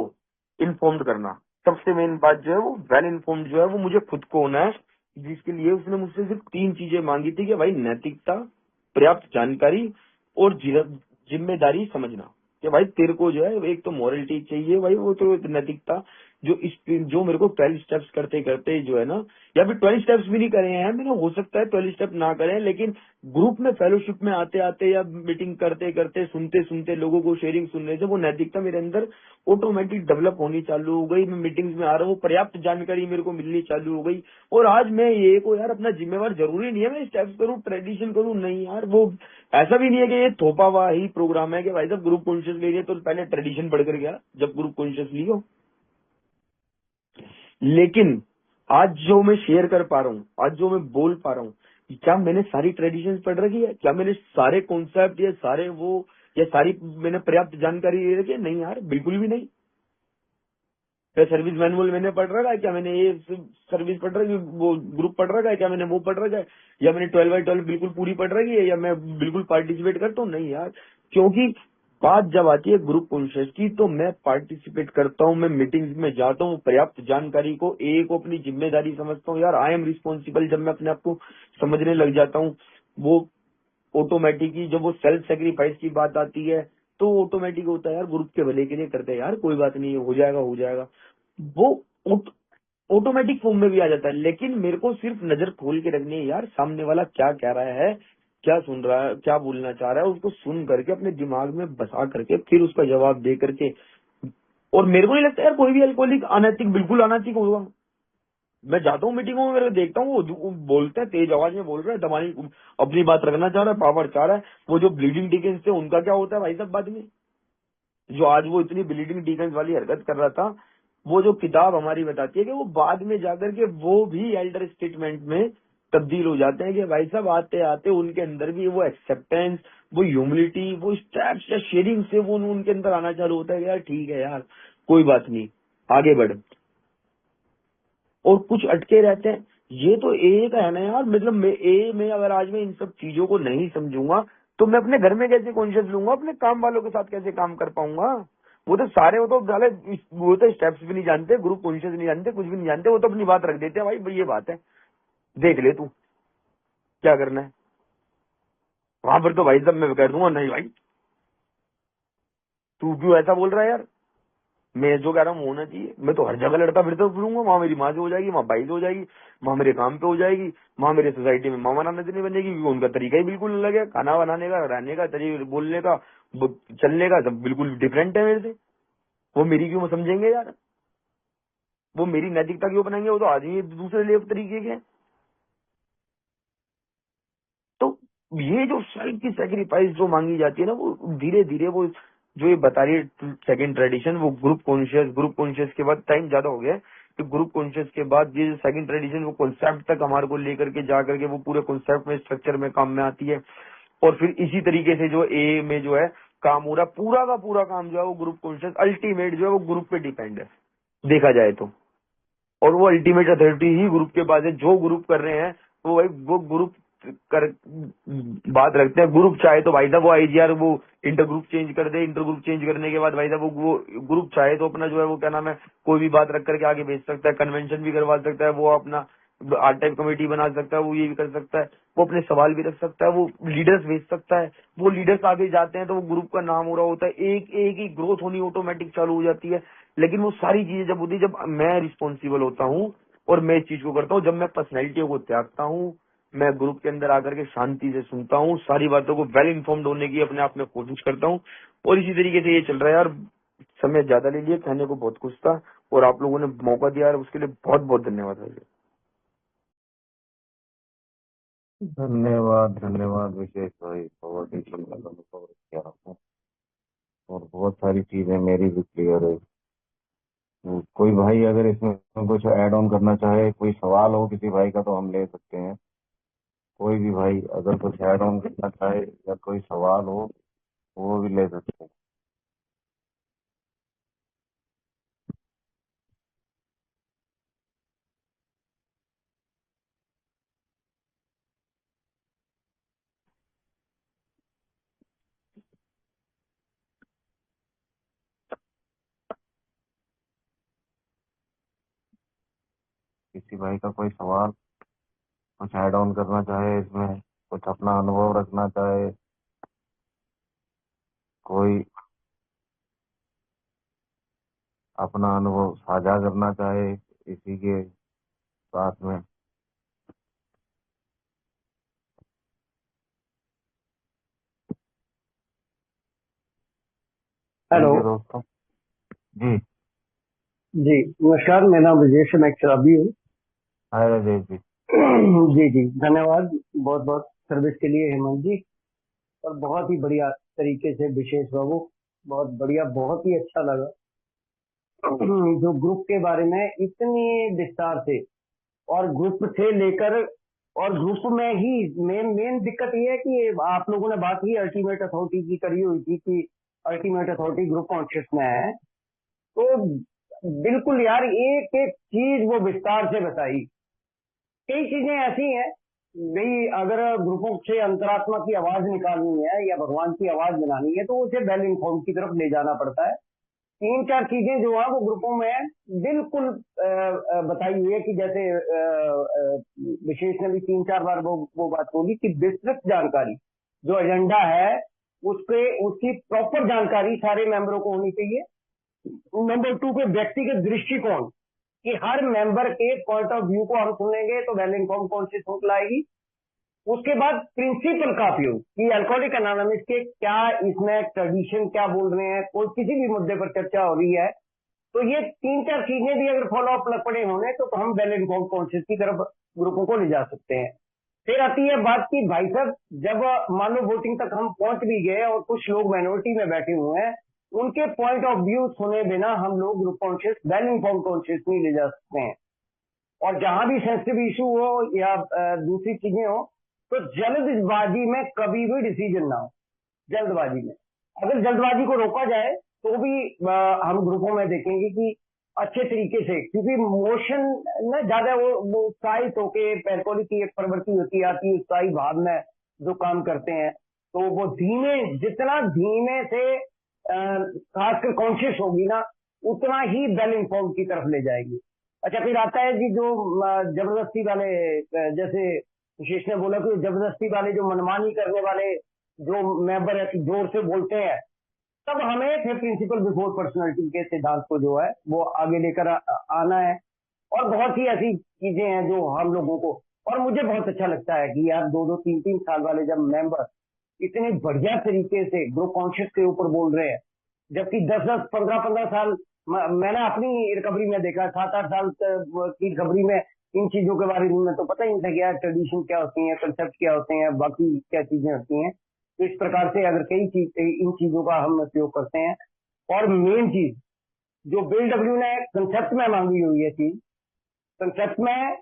इन्फॉर्म्ड करना। सबसे मेन बात जो है वो वेल इन्फॉर्म्ड जो है वो मुझे खुद को होना है, जिसके लिए उसने मुझसे सिर्फ 3 चीजें मांगी थी कि भाई नैतिकता, पर्याप्त जानकारी और जिम्मेदारी समझना। कि भाई तेरे को जो है एक तो मॉरलिटी चाहिए भाई, वो तो नैतिकता, जो मेरे को 12 स्टेप्स करते करते जो है ना, या फिर 12 स्टेप्स भी नहीं करे हैं मैंने, हो सकता है 12 स्टेप ना करें, लेकिन ग्रुप में फेलोशिप में आते आते या मीटिंग करते करते, सुनते सुनते, लोगों को शेयरिंग सुनने से वो नैतिकता मेरे अंदर ऑटोमेटिक डेवलप होनी चालू हो गई। मैं मीटिंग्स में आ रहा हूँ, पर्याप्त जानकारी मेरे को मिलनी चालू हो गई। और आज मैं ये को यार अपना जिम्मेवार, जरूरी नहीं है मैं स्टेप्स करूँ, ट्रेडिशन करूँ, नहीं यार, वो ऐसा भी नहीं है कि ये थोपा हुआ ही प्रोग्राम है कि भाई साहब ग्रुप कॉन्शियस ले रही है तो पहले ट्रेडिशन पढ़कर गया जब ग्रुप कॉन्शियस लियो। लेकिन आज जो मैं शेयर कर पा रहा हूँ, आज जो मैं बोल पा रहा हूँ, क्या मैंने सारी ट्रेडिशन पढ़ रखी है? क्या मैंने सारे कॉन्सेप्ट या सारे वो या सारी मैंने पर्याप्त जानकारी ले रखी है? नहीं यार, बिल्कुल भी नहीं। क्या सर्विस मैनुअल मैंने पढ़ रखा है? क्या मैंने ये सर्विस पढ़ रखी, वो ग्रुप पढ़ रखा है? क्या मैंने वो पढ़ रखा है? या मैंने 12/12 बिल्कुल पूरी पढ़ रखी है? या मैं बिल्कुल पार्टिसिपेट करता हूँ? नहीं यार, क्योंकि बात जब आती है ग्रुप कॉन्शियस की, तो मैं पार्टिसिपेट करता हूँ, मैं मीटिंग्स में जाता हूँ, पर्याप्त जानकारी को एक अपनी जिम्मेदारी समझता हूँ। यार आई एम रिस्पॉन्सिबल जब मैं अपने आप को समझने लग जाता हूँ, वो ऑटोमेटिकली जब वो सेल्फ सेक्रीफाइस की बात आती है, तो ऑटोमेटिक होता है यार, ग्रुप के भले के लिए करते हैं यार, कोई बात नहीं, हो जाएगा हो जाएगा, वो ऑटोमेटिक फॉर्म में भी आ जाता है। लेकिन मेरे को सिर्फ नजर खोल के रखनी है यार, सामने वाला क्या कह रहा है, क्या सुन रहा है, क्या बोलना चाह रहा है, उसको सुन करके अपने दिमाग में बसा करके फिर उसका जवाब दे करके। और मेरे को नहीं लगता यार कोई भी अल्कोहलिक अनैतिक, बिल्कुल अनैतिक होगा। मैं जाता हूँ मीटिंगों में, मेरे को देखता हूँ वो बोलते हैं, तेज आवाज में बोल रहे हैं, दबानी अपनी बात रखना चाह रहा है, पावर चाह रहा है। वो जो ब्लीडिंग डिकेंस थे उनका क्या होता है भाई साहब बाद में? जो आज वो इतनी ब्लीडिंग डिकेंस वाली हरकत कर रहा था, वो जो किताब हमारी बताती है कि वो बाद में जाकर के वो भी एल्डर स्टेटमेंट में तब्दील हो जाते हैं कि भाई साहब आते आते उनके अंदर भी वो एक्सेप्टेंस, वो ह्यूमिलिटी, वो स्टेप्स या शेयरिंग से वो उनके अंदर आना चालू होता है कि यार ठीक है यार, कोई बात नहीं, आगे बढ़। और कुछ अटके रहते हैं। ये तो ए का है ना यार, मतलब ए में अगर आज मैं इन सब चीजों को नहीं समझूंगा तो मैं अपने घर में कैसे कॉन्शियस लूंगा, अपने काम वालों के साथ कैसे काम कर पाऊंगा। वो तो सारे, वो तो साले, वो तो स्टेप्स भी नहीं जानते, ग्रुप कॉन्शियस नहीं जानते, कुछ भी नहीं जानते, वो तो अपनी बात रख देते हैं, भाई ये बात है, देख ले तू क्या करना है। वहां पर तो भाई साहब मैं कर दूंगा, नहीं भाई तू क्यों ऐसा बोल रहा है यार, मैं जो कह रहा हूँ होना चाहिए। मैं तो हर जगह लड़ता फिरता फिरूंगा, वहां मेरी माँ से हो जाएगी, वहां भाई से हो जाएगी, वहां मेरे काम पे हो जाएगी, वहां मेरे सोसाइटी में मामा नाना से नहीं बनेगी, क्योंकि उनका तरीका ही बिल्कुल अलग है, खाना बनाने का, रहने का तरीका, बोलने का, चलने का, सब बिल्कुल डिफरेंट है मेरे से। वो मेरी क्यों समझेंगे यार, वो मेरी नैतिकता क्यों बनाएंगे, वो तो आदमी दूसरे लेव तरीके के हैं। तो ये जो सेल्फ की सेक्रीफाइस जो मांगी जाती है ना, वो धीरे धीरे वो जो ये बता रही है सेकंड ट्रेडिशन, वो ग्रुप कॉन्शियस के बाद टाइम ज्यादा हो गया है, तो ग्रुप कॉन्शियस के बाद ये सेकंड ट्रेडिशन वो कॉन्सेप्ट तक हमारे को लेकर के जा करके वो पूरे कॉन्सेप्ट में, स्ट्रक्चर में काम में आती है। और फिर इसी तरीके से जो ए में जो है काम हो रहा है, पूरा का पूरा काम जो है वो ग्रुप कॉन्शियस अल्टीमेट जो है वो ग्रुप पे डिपेंड है देखा जाए तो। और वो अल्टीमेट अथॉरिटी ही ग्रुप के पास है, जो ग्रुप कर रहे हैं वो भाई वो ग्रुप कर बात रखते हैं। ग्रुप चाहे तो भाई साहब वो आईजीआर वो इंटर ग्रुप चेंज कर दे, इंटर ग्रुप चेंज करने के बाद भाई साहब वो ग्रुप चाहे तो अपना जो है वो क्या नाम है कोई भी बात रख करके आगे भेज सकता है, कन्वेंशन भी करवा सकता है, वो अपना आर टाइप कमेटी बना सकता है, वो ये भी कर सकता है, वो अपने सवाल भी रख सकता है, वो लीडर्स भेज सकता है, वो लीडर्स आगे जाते हैं तो वो ग्रुप का नाम हो रहा होता है, एक एक ही ग्रोथ होनी ऑटोमेटिक चालू हो जाती है। लेकिन वो सारी चीजें जब होती है, जब मैं रिस्पॉन्सिबल होता हूँ और मैं इस चीज को करता हूँ, जब मैं पर्सनैलिटी को त्यागता हूँ, मैं ग्रुप के अंदर आकर के शांति से सुनता हूँ, सारी बातों को वेल इन्फॉर्म्ड होने की अपने आप में कोशिश करता हूँ, और इसी तरीके से ये चल रहा है यार। समय ज्यादा ले लिया, कहने को बहुत कुछ था, और आप लोगों ने मौका दिया यार, उसके लिए बहुत बहुत धन्यवाद भाई। धन्यवाद धन्यवाद विशेष भाई, बहुत ही सुंदर अनुभव किया आपने, और बहुत सारी चीजें मेरी भी क्लियर है। कोई भाई अगर इसमें कुछ ऐड ऑन करना चाहे, कोई सवाल हो किसी भाई का, तो हम ले सकते हैं। कोई भी भाई अगर कुछ ऐड ऑन करना चाहे या कोई सवाल हो, वो भी ले सकते हैं। किसी भाई का कोई सवाल, कुछ ऐड ऑन करना चाहे इसमें, कुछ अपना अनुभव रखना चाहे, कोई अपना अनुभव साझा करना चाहे इसी के साथ में। हेलो ठीक है दोस्तों जी। जी, नमस्कार। मेरा नाम विजय मैं एक शराबी हूँ। हाय राजेश जी। जी जी, धन्यवाद बहुत बहुत सर्विस के लिए हेमंत जी, और बहुत ही बढ़िया तरीके से विशेष बाबू, बहुत बढ़िया, बहुत ही अच्छा लगा जो ग्रुप के बारे में इतनी विस्तार से, और ग्रुप से लेकर, और ग्रुप में ही मेन मेन दिक्कत ये है कि आप लोगों ने बात की अल्टीमेट अथॉरिटी की करी हुई थी कि अल्टीमेट अथॉरिटी ग्रुप कॉन्शियस में है, तो बिल्कुल यार एक एक चीज वो विस्तार से बताई। कई चीजें ऐसी हैं भाई, अगर ग्रुपों से अंतरात्मा की आवाज निकालनी है या भगवान की आवाज बनानी है तो उसे वेल इन्फॉर्म की तरफ ले जाना पड़ता है। तीन चार चीजें जो है वो ग्रुपों में बिल्कुल बताई हुई है कि जैसे विशेष ने भी तीन चार बार वो बात बोली कि विस्तृत जानकारी जो एजेंडा है उसके उसकी प्रॉपर जानकारी सारे मेंबरों को होनी चाहिए। नंबर टू पे व्यक्तिगत दृष्टिकोण कि हर मेंबर के पॉइंट ऑफ व्यू को हम सुनेंगे तो वेल इन्फॉर्म कॉन्शियस होप लाएगी। उसके बाद प्रिंसिपल का उपयोग कि अल्कोहलिक एनोनिमस के क्या इसमें ट्रेडिशन क्या बोल रहे हैं, कोई किसी भी मुद्दे पर चर्चा हो रही है तो ये तीन चार चीजें भी अगर फॉलो अप पड़े होने तो हम वेल इन्फॉर्म कॉन्शियस की तरफ ग्रुपों को ले जा सकते हैं। फिर आती है बात की भाई साहब, जब मान लो वोटिंग तक हम पहुंच भी गए और कुछ लोग माइनॉरिटी में बैठे हुए हैं, उनके पॉइंट ऑफ व्यू सुने बिना हम लोग group conscious well inform conscious नहीं ले जा सकते हैं। और जहां भी सेंसिटिव इशू हो या दूसरी चीजें हो, तो जल्दबाजी में कभी भी डिसीजन ना हो। जल्दबाजी में अगर जल्दबाजी को रोका जाए तो भी हम ग्रुपों में देखेंगे कि अच्छे तरीके से, क्योंकि मोशन ना ज्यादा वो उत्साहित होके पैरकोली की एक प्रवृत्ति होती आती है, उत्साही भाव में जो काम करते हैं, तो वो धीमे, जितना धीमे से खासकर कॉन्शियस होगी ना, उतना ही वेल इन्फॉर्म की तरफ ले जाएगी। अच्छा, फिर आता है कि जो जबरदस्ती वाले, जैसे विशेष ने बोला कि जबरदस्ती वाले जो मनमानी करने वाले जो मेंबर है जोर से बोलते हैं, तब हमें फिर प्रिंसिपल बिफोर पर्सनैलिटी के सिद्धांत को जो है वो आगे लेकर आना है। और बहुत ही ऐसी चीजें हैं जो हम लोगों को, और मुझे बहुत अच्छा लगता है कि यार 2-2, 3-3 साल वाले जब मेंबर इतने बढ़िया तरीके से ग्रुप कॉन्शियस के ऊपर बोल रहे हैं, जबकि 10-10, 15-15 साल मैंने अपनी रिकवरी में देखा, 7-8 साल की रिकवरी में इन चीजों के बारे में तो पता ही नहीं था कि यार ट्रेडिशन क्या होती है, कंसेप्ट क्या होते हैं, बाकी क्या चीजें होती हैं। तो इस प्रकार से अगर इन चीजों का हम उपयोग करते हैं, और मेन चीज जो बिल डब्ल्यू ने कंसेप्ट में मांगी हुई है चीज, कंसेप्ट में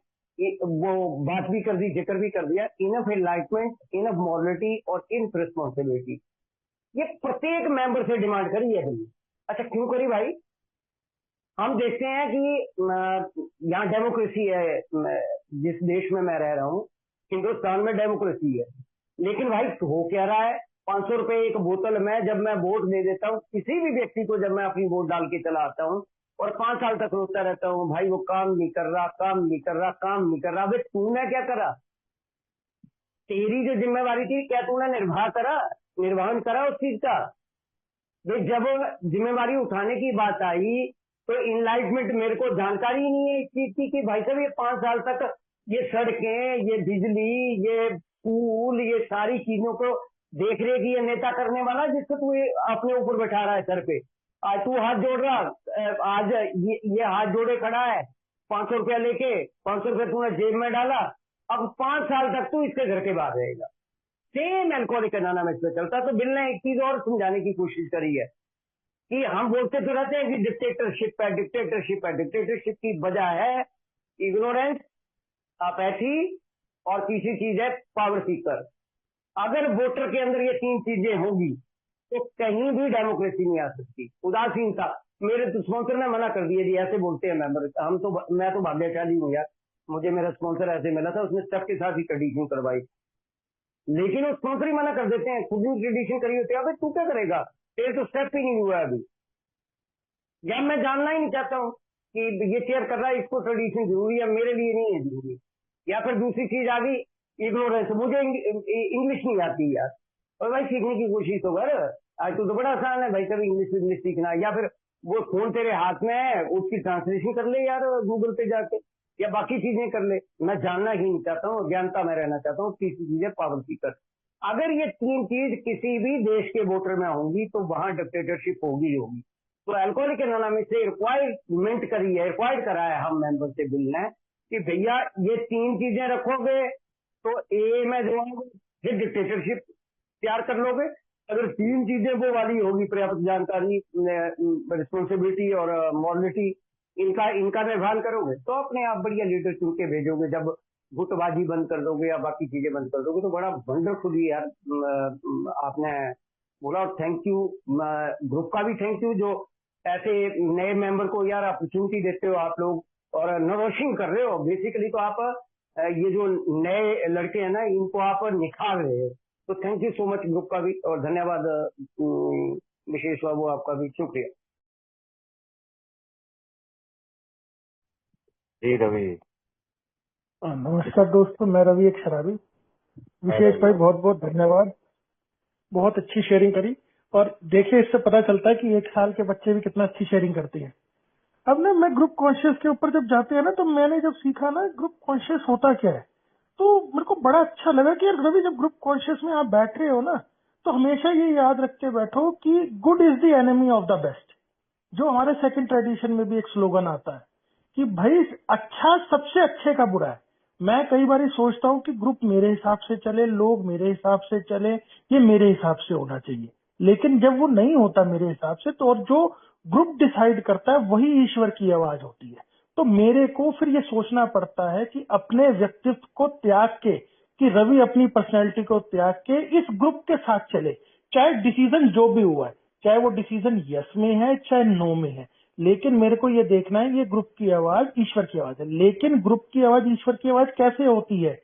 वो बात भी कर दी, जिक्र भी कर दिया, इनफ एनलाइटमेंट, इनफ मॉरलिटी और इनफ रिस्पॉन्सिबिलिटी, ये प्रत्येक मेंबर से डिमांड करी है भाई। अच्छा, क्यों करी भाई? हम देखते हैं कि यहाँ डेमोक्रेसी है, जिस देश में मैं रह रहा हूँ हिंदुस्तान में डेमोक्रेसी है, लेकिन भाई हो क्या रहा है, 500 रुपए एक बोतल में जब मैं वोट दे देता हूँ किसी भी व्यक्ति को, जब मैं अपनी वोट डाल के चला आता हूँ और 5 साल तक रोता रहता हूँ, भाई वो काम नहीं कर रहा, काम नहीं कर रहा, काम नहीं कर रहा। भाई तूने क्या करा? तेरी जो जिम्मेवारी थी, क्या तूने निर्वहन करा उस चीज का? भाई जब जिम्मेवारी उठाने की बात आई तो इनलाइटमेंट, मेरे को जानकारी ही नहीं है इस चीज की कि भाई साहब ये 5 साल तक ये सड़कें, ये बिजली, ये स्कूल, ये सारी चीजों को देख रेख ये नेता करने वाला जिसको तू अपने ऊपर बैठा रहा है सर पे। आज तू हाथ जोड़ रहा, आज ये हाथ जोड़े खड़ा है, 500 रुपया लेके, 500 रुपया तूने जेब में डाला, अब 5 साल तक तू इसके घर के बाहर रहेगा। सेम एल्कोहलिक एनोनिमस में चलता। तो बिल ने एक चीज और समझाने की कोशिश करी है कि हम बोलते तो रहते हैं कि डिक्टेटरशिप है, डिक्टेटरशिप है। डिक्टेटरशिप की वजह है इग्नोरेंस, अपैथी, और तीसरी चीज है पावर सीकर। अगर वोटर के अंदर ये 3 चीजें होंगी तो कहीं भी डेमोक्रेसी नहीं आ सकती। उदासीनता, मेरे तो स्पॉन्सर ने मना कर दिया जी, ऐसे बोलते हैं मेंबर, मैं तो भाग्यशाली हूँ यार, मुझे मेरा स्पॉन्सर ऐसे मिला था, उसने स्टेप के साथ ही ट्रेडिशन करवाई, लेकिन वो स्पॉन्सर ही मना कर देते हैं, खुद भी ट्रेडिशन करी होती है। अबे तू क्या करेगा, तेरे तो स्टेप ही नहीं हुआ अभी, या मैं जानना ही नहीं चाहता हूँ कि ये चेयर कर रहा है, इसको ट्रेडिशन जरूरी है, मेरे लिए नहीं है जरूरी। या फिर दूसरी चीज आ गई इग्नोरेंस, मुझे इंग्लिश नहीं आती यार, और भाई सीखने की कोशिश तो कर, आज तो बड़ा आसान है भाई कभी इंग्लिश सीखना। या फिर वो फोन तेरे हाथ में है, उसकी ट्रांसलेशन कर ले यार गूगल पे जाके, या बाकी चीजें कर ले। मैं जानना ही नहीं चाहता हूँ, ज्ञानता में रहना चाहता हूँ। तीसरी चीज है पावर सीकर। अगर ये 3 चीज किसी भी देश के वोटर में होंगी तो वहां डिक्टेटरशिप होगी होगी। तो अल्कोहलिक एनोनिमस से रिक्वायरमेंट करी है, रिक्वायर्ड करा है हम मेंबर से बिल ने कि भैया ये 3 चीजें रखोगे तो ए में जाओगे, फिर डिक्टेटरशिप तैयार कर लोगे। अगर 3 चीजें वो वाली होगी, पर्याप्त जानकारी, रिस्पॉन्सिबिलिटी और मॉरलिटी, इनका निर्वहन करोगे तो अपने आप बढ़िया लीडर चुन के भेजोगे। जब गुटबाजी बंद कर दोगे या बाकी चीजें बंद कर दोगे तो बड़ा वंडरफुली यार आपने बोला। और थैंक यू ग्रुप का भी थैंक यू, जो ऐसे नए मेंबर को यार अपॉर्चुनिटी देते हो आप लोग और नरिशिंग कर रहे हो। बेसिकली तो आप ये जो नए लड़के हैं ना, इनको आप निखार रहे हो। तो thank you so much group का भी, और धन्यवाद विशेष बाबू, आपका भी शुक्रिया। जी रवि। नमस्कार दोस्तों, मैं रवि एक शराबी। विशेष भाई बहुत बहुत धन्यवाद, बहुत अच्छी शेयरिंग करी। और देखिए इससे पता चलता है कि 1 साल के बच्चे भी कितना अच्छी शेयरिंग करते हैं। अब ना मैं ग्रुप कॉन्शियस के ऊपर जब जाते हैं ना, तो मैंने जब सीखा ना ग्रुप कॉन्शियस होता क्या है, तो मेरे को बड़ा अच्छा लगा कि यार रवि जब ग्रुप कॉन्शियस में आप बैठ रहे हो ना, तो हमेशा ये याद रख के बैठो कि good is the enemy of the best. जो हमारे सेकंड ट्रेडिशन में भी एक स्लोगन आता है कि भाई अच्छा सबसे अच्छे का बुरा है। मैं कई बार सोचता हूँ कि ग्रुप मेरे हिसाब से चले, लोग मेरे हिसाब से चले, ये मेरे हिसाब से होना चाहिए। लेकिन जब वो नहीं होता मेरे हिसाब से, तो और जो ग्रुप डिसाइड करता है वही ईश्वर की आवाज होती है। तो मेरे को फिर ये सोचना पड़ता है कि अपने व्यक्तित्व को त्याग के, कि रवि अपनी पर्सनैलिटी को त्याग के इस ग्रुप के साथ चले, चाहे डिसीजन जो भी हुआ है, चाहे वो डिसीजन यस में है चाहे नो में है, लेकिन मेरे को ये देखना है ये ग्रुप की आवाज ईश्वर की आवाज है। लेकिन ग्रुप की आवाज ईश्वर की आवाज कैसे होती है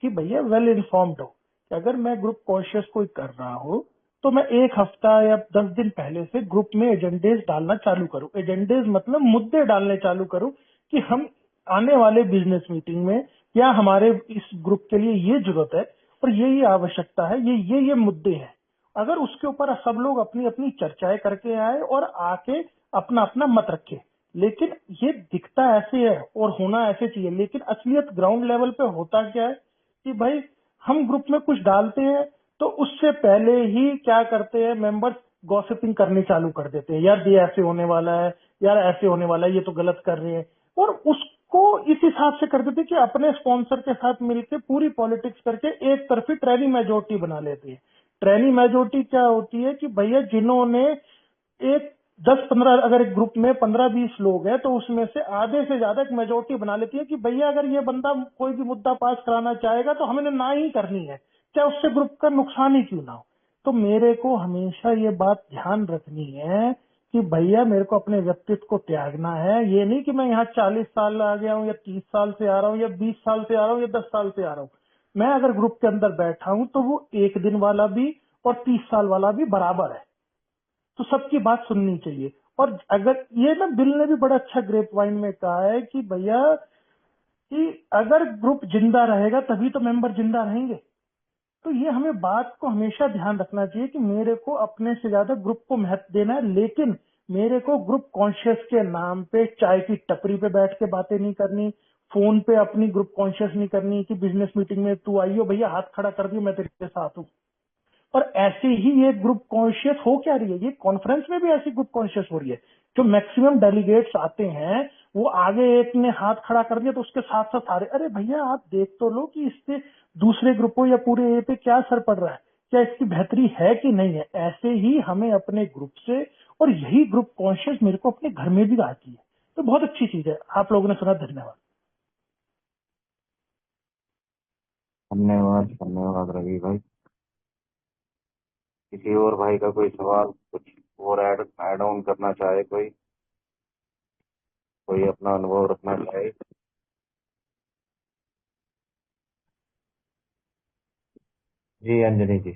कि भैया वेल इन्फॉर्म्ड हो, कि अगर मैं ग्रुप कॉन्शियस कोई कर रहा हूँ तो मैं एक हफ्ता या 10 दिन पहले से ग्रुप में एजेंडेज डालना चालू करूं। एजेंडेज मतलब मुद्दे डालने चालू करूं कि हम आने वाले बिजनेस मीटिंग में या हमारे इस ग्रुप के लिए ये जरूरत है और ये आवश्यकता है, ये मुद्दे हैं। अगर उसके ऊपर सब लोग अपनी अपनी चर्चाएं करके आए और आके अपना अपना मत रखे, लेकिन ये दिखता ऐसे है और होना ऐसे चाहिए, लेकिन असलियत ग्राउंड लेवल पे होता क्या है कि भाई हम ग्रुप में कुछ डालते हैं तो उससे पहले ही क्या करते हैं मेंबर्स, गॉसिपिंग करनी चालू कर देते हैं, यार ये ऐसे होने वाला है, यार ऐसे होने वाला है, ये तो गलत कर रहे हैं, और उसको इस हिसाब से कर देते हैं कि अपने स्पॉन्सर के साथ मिलकर पूरी पॉलिटिक्स करके एक तरफी ट्रेनी मेजोरिटी बना लेते हैं। ट्रेनी मेजोरिटी क्या होती है कि भैया जिन्होंने एक 10-15, अगर एक ग्रुप में 15-20 लोग हैं तो उसमें से आधे से ज्यादा एक मेजोरिटी बना लेती है कि भैया अगर ये बंदा कोई भी मुद्दा पास कराना चाहेगा तो हमें ना ही करनी है, चाहे उससे ग्रुप का नुकसान ही क्यों ना हो। तो मेरे को हमेशा ये बात ध्यान रखनी है कि भैया मेरे को अपने व्यक्तित्व को त्यागना है। ये नहीं कि मैं यहाँ 40 साल आ गया हूँ या 30 साल से आ रहा हूँ या 20 साल से आ रहा हूँ या 10 साल से आ रहा हूँ। मैं अगर ग्रुप के अंदर बैठा हूँ तो वो 1 दिन वाला भी और 30 साल वाला भी बराबर है, तो सबकी बात सुननी चाहिए। और अगर ये ना बिल ने भी बड़ा अच्छा ग्रेप वाइन में कहा है कि भैया कि अगर ग्रुप जिंदा रहेगा तभी तो मेंबर जिंदा रहेंगे। तो ये हमें बात को हमेशा ध्यान रखना चाहिए कि मेरे को अपने से ज्यादा ग्रुप को महत्व देना है, लेकिन मेरे को ग्रुप कॉन्शियस के नाम पे चाय की टपरी पे बैठ के बातें नहीं करनी, फोन पे अपनी ग्रुप कॉन्शियस नहीं करनी कि बिजनेस मीटिंग में तू आइयो भैया हाथ खड़ा कर दियो मैं तेरे साथ हूँ। और ऐसे ही ये ग्रुप कॉन्शियस हो क्या रही है, ये कॉन्फ्रेंस में भी ऐसी ग्रुप कॉन्शियस हो रही है। जो मैक्सिमम डेलीगेट्स आते हैं वो आगे एक ने हाथ खड़ा कर दिया तो उसके साथ साथ सारे, अरे भैया आप देख तो लो कि इससे दूसरे ग्रुपों या पूरे ए पे क्या असर पड़ रहा है, क्या इसकी बेहतरी है कि नहीं है। ऐसे ही हमें अपने ग्रुप से, और यही ग्रुप कॉन्शियस मेरे को अपने घर में भी आती है, तो बहुत अच्छी चीज है। आप लोगों ने सुना, धन्यवाद। धन्यवाद धन्यवाद रवि भाई। किसी और भाई का कोई सवाल, कुछ और ऐड ऑन करना चाहे, कोई कोई अपना अनुभव रखना चाहे? जी अंजनी जी।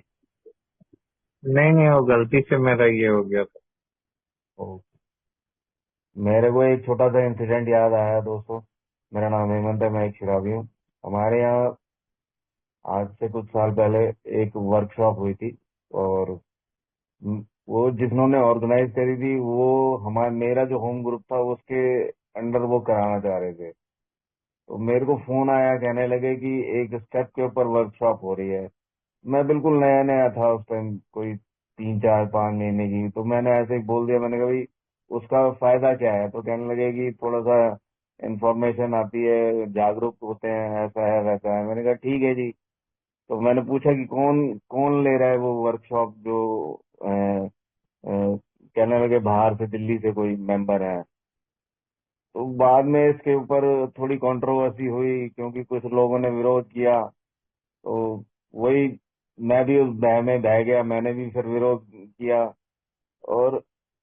नहीं नहीं, वो गलती से मेरा ये हो गया था। ओ, मेरे को एक छोटा सा इंसिडेंट याद आया दोस्तों। मेरा नाम हेमंत है, मैं एक शराबी हूँ। हमारे यहाँ आज से कुछ साल पहले एक वर्कशॉप हुई थी, और वो जिन्होंने ऑर्गेनाइज करी थी वो हमारा मेरा जो होम ग्रुप था उसके अंडर वो कराना चाह रहे थे। तो मेरे को फोन आया, कहने लगे कि एक स्टेप के ऊपर वर्कशॉप हो रही है। मैं बिल्कुल नया नया था उस टाइम, कोई 3 4 5 महीने की। तो मैंने ऐसे ही बोल दिया, मैंने कहा भाई उसका फायदा क्या है? तो कहने लगे कि थोड़ा सा इंफॉर्मेशन आती है, जागरूक होते हैं, ऐसा है वैसा है। मैंने कहा ठीक है जी। तो मैंने पूछा कि कौन कौन ले रहा है वो वर्कशॉप, जो अ, कहने लगे बाहर से, दिल्ली से कोई मेंबर है। तो बाद में इसके ऊपर थोड़ी कंट्रोवर्सी हुई, क्योंकि कुछ लोगों ने विरोध किया। तो वही, मैं भी उस बह में बह गया, मैंने भी फिर विरोध किया। और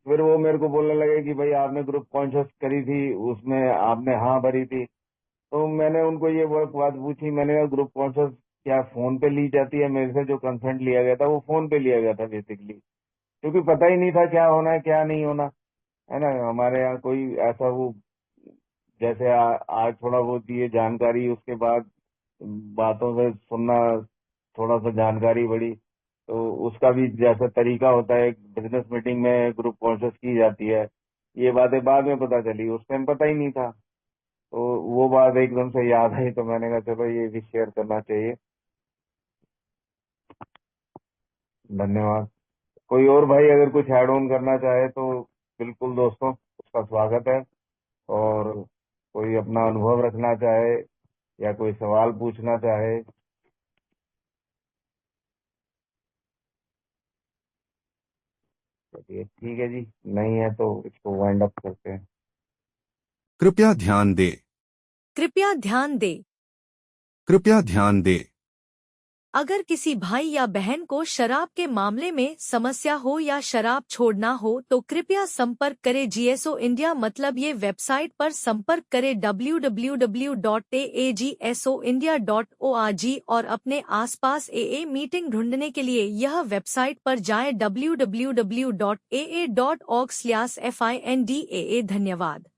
फिर वो मेरे को बोलने लगे कि भाई आपने ग्रुप कॉन्शियस करी थी, उसमें आपने हाँ भरी थी। तो मैंने उनको ये वो बात पूछी, मैंने कहा ग्रुप कॉन्शियस क्या फोन पे ली जाती है? मेरे से जो कंसेंट लिया गया था वो फोन पे लिया गया था बेसिकली, क्योंकि पता ही नहीं था क्या होना है क्या नहीं होना, है ना। हमारे यहाँ कोई ऐसा वो, जैसे आज थोड़ा बहुत ये जानकारी, उसके बाद बातों से सुनना, थोड़ा सा जानकारी बढ़ी। तो उसका भी जैसा तरीका होता है, बिजनेस मीटिंग में ग्रुप कॉन्फ्रेंस की जाती है, ये बातें बाद में पता चली, उस टाइम पता ही नहीं था। तो वो बात एकदम से याद आई, तो मैंने कहा चलो ये भी शेयर करना चाहिए। धन्यवाद। कोई और भाई अगर कुछ ऐड ऑन करना चाहे तो बिल्कुल दोस्तों, उसका स्वागत है। और कोई अपना अनुभव रखना चाहे या कोई सवाल पूछना चाहे, चलिए ठीक है जी। नहीं है तो इसको वाइंड अप करते हैं। कृपया ध्यान दें। कृपया ध्यान दें। कृपया ध्यान दें। अगर किसी भाई या बहन को शराब के मामले में समस्या हो या शराब छोड़ना हो तो कृपया संपर्क करें जीएसओ इंडिया, मतलब ये वेबसाइट पर संपर्क करें www.aagsoindia.org और अपने आसपास AA मीटिंग ढूंढने के लिए यह वेबसाइट पर जाएं www.aa.org/findaa। धन्यवाद।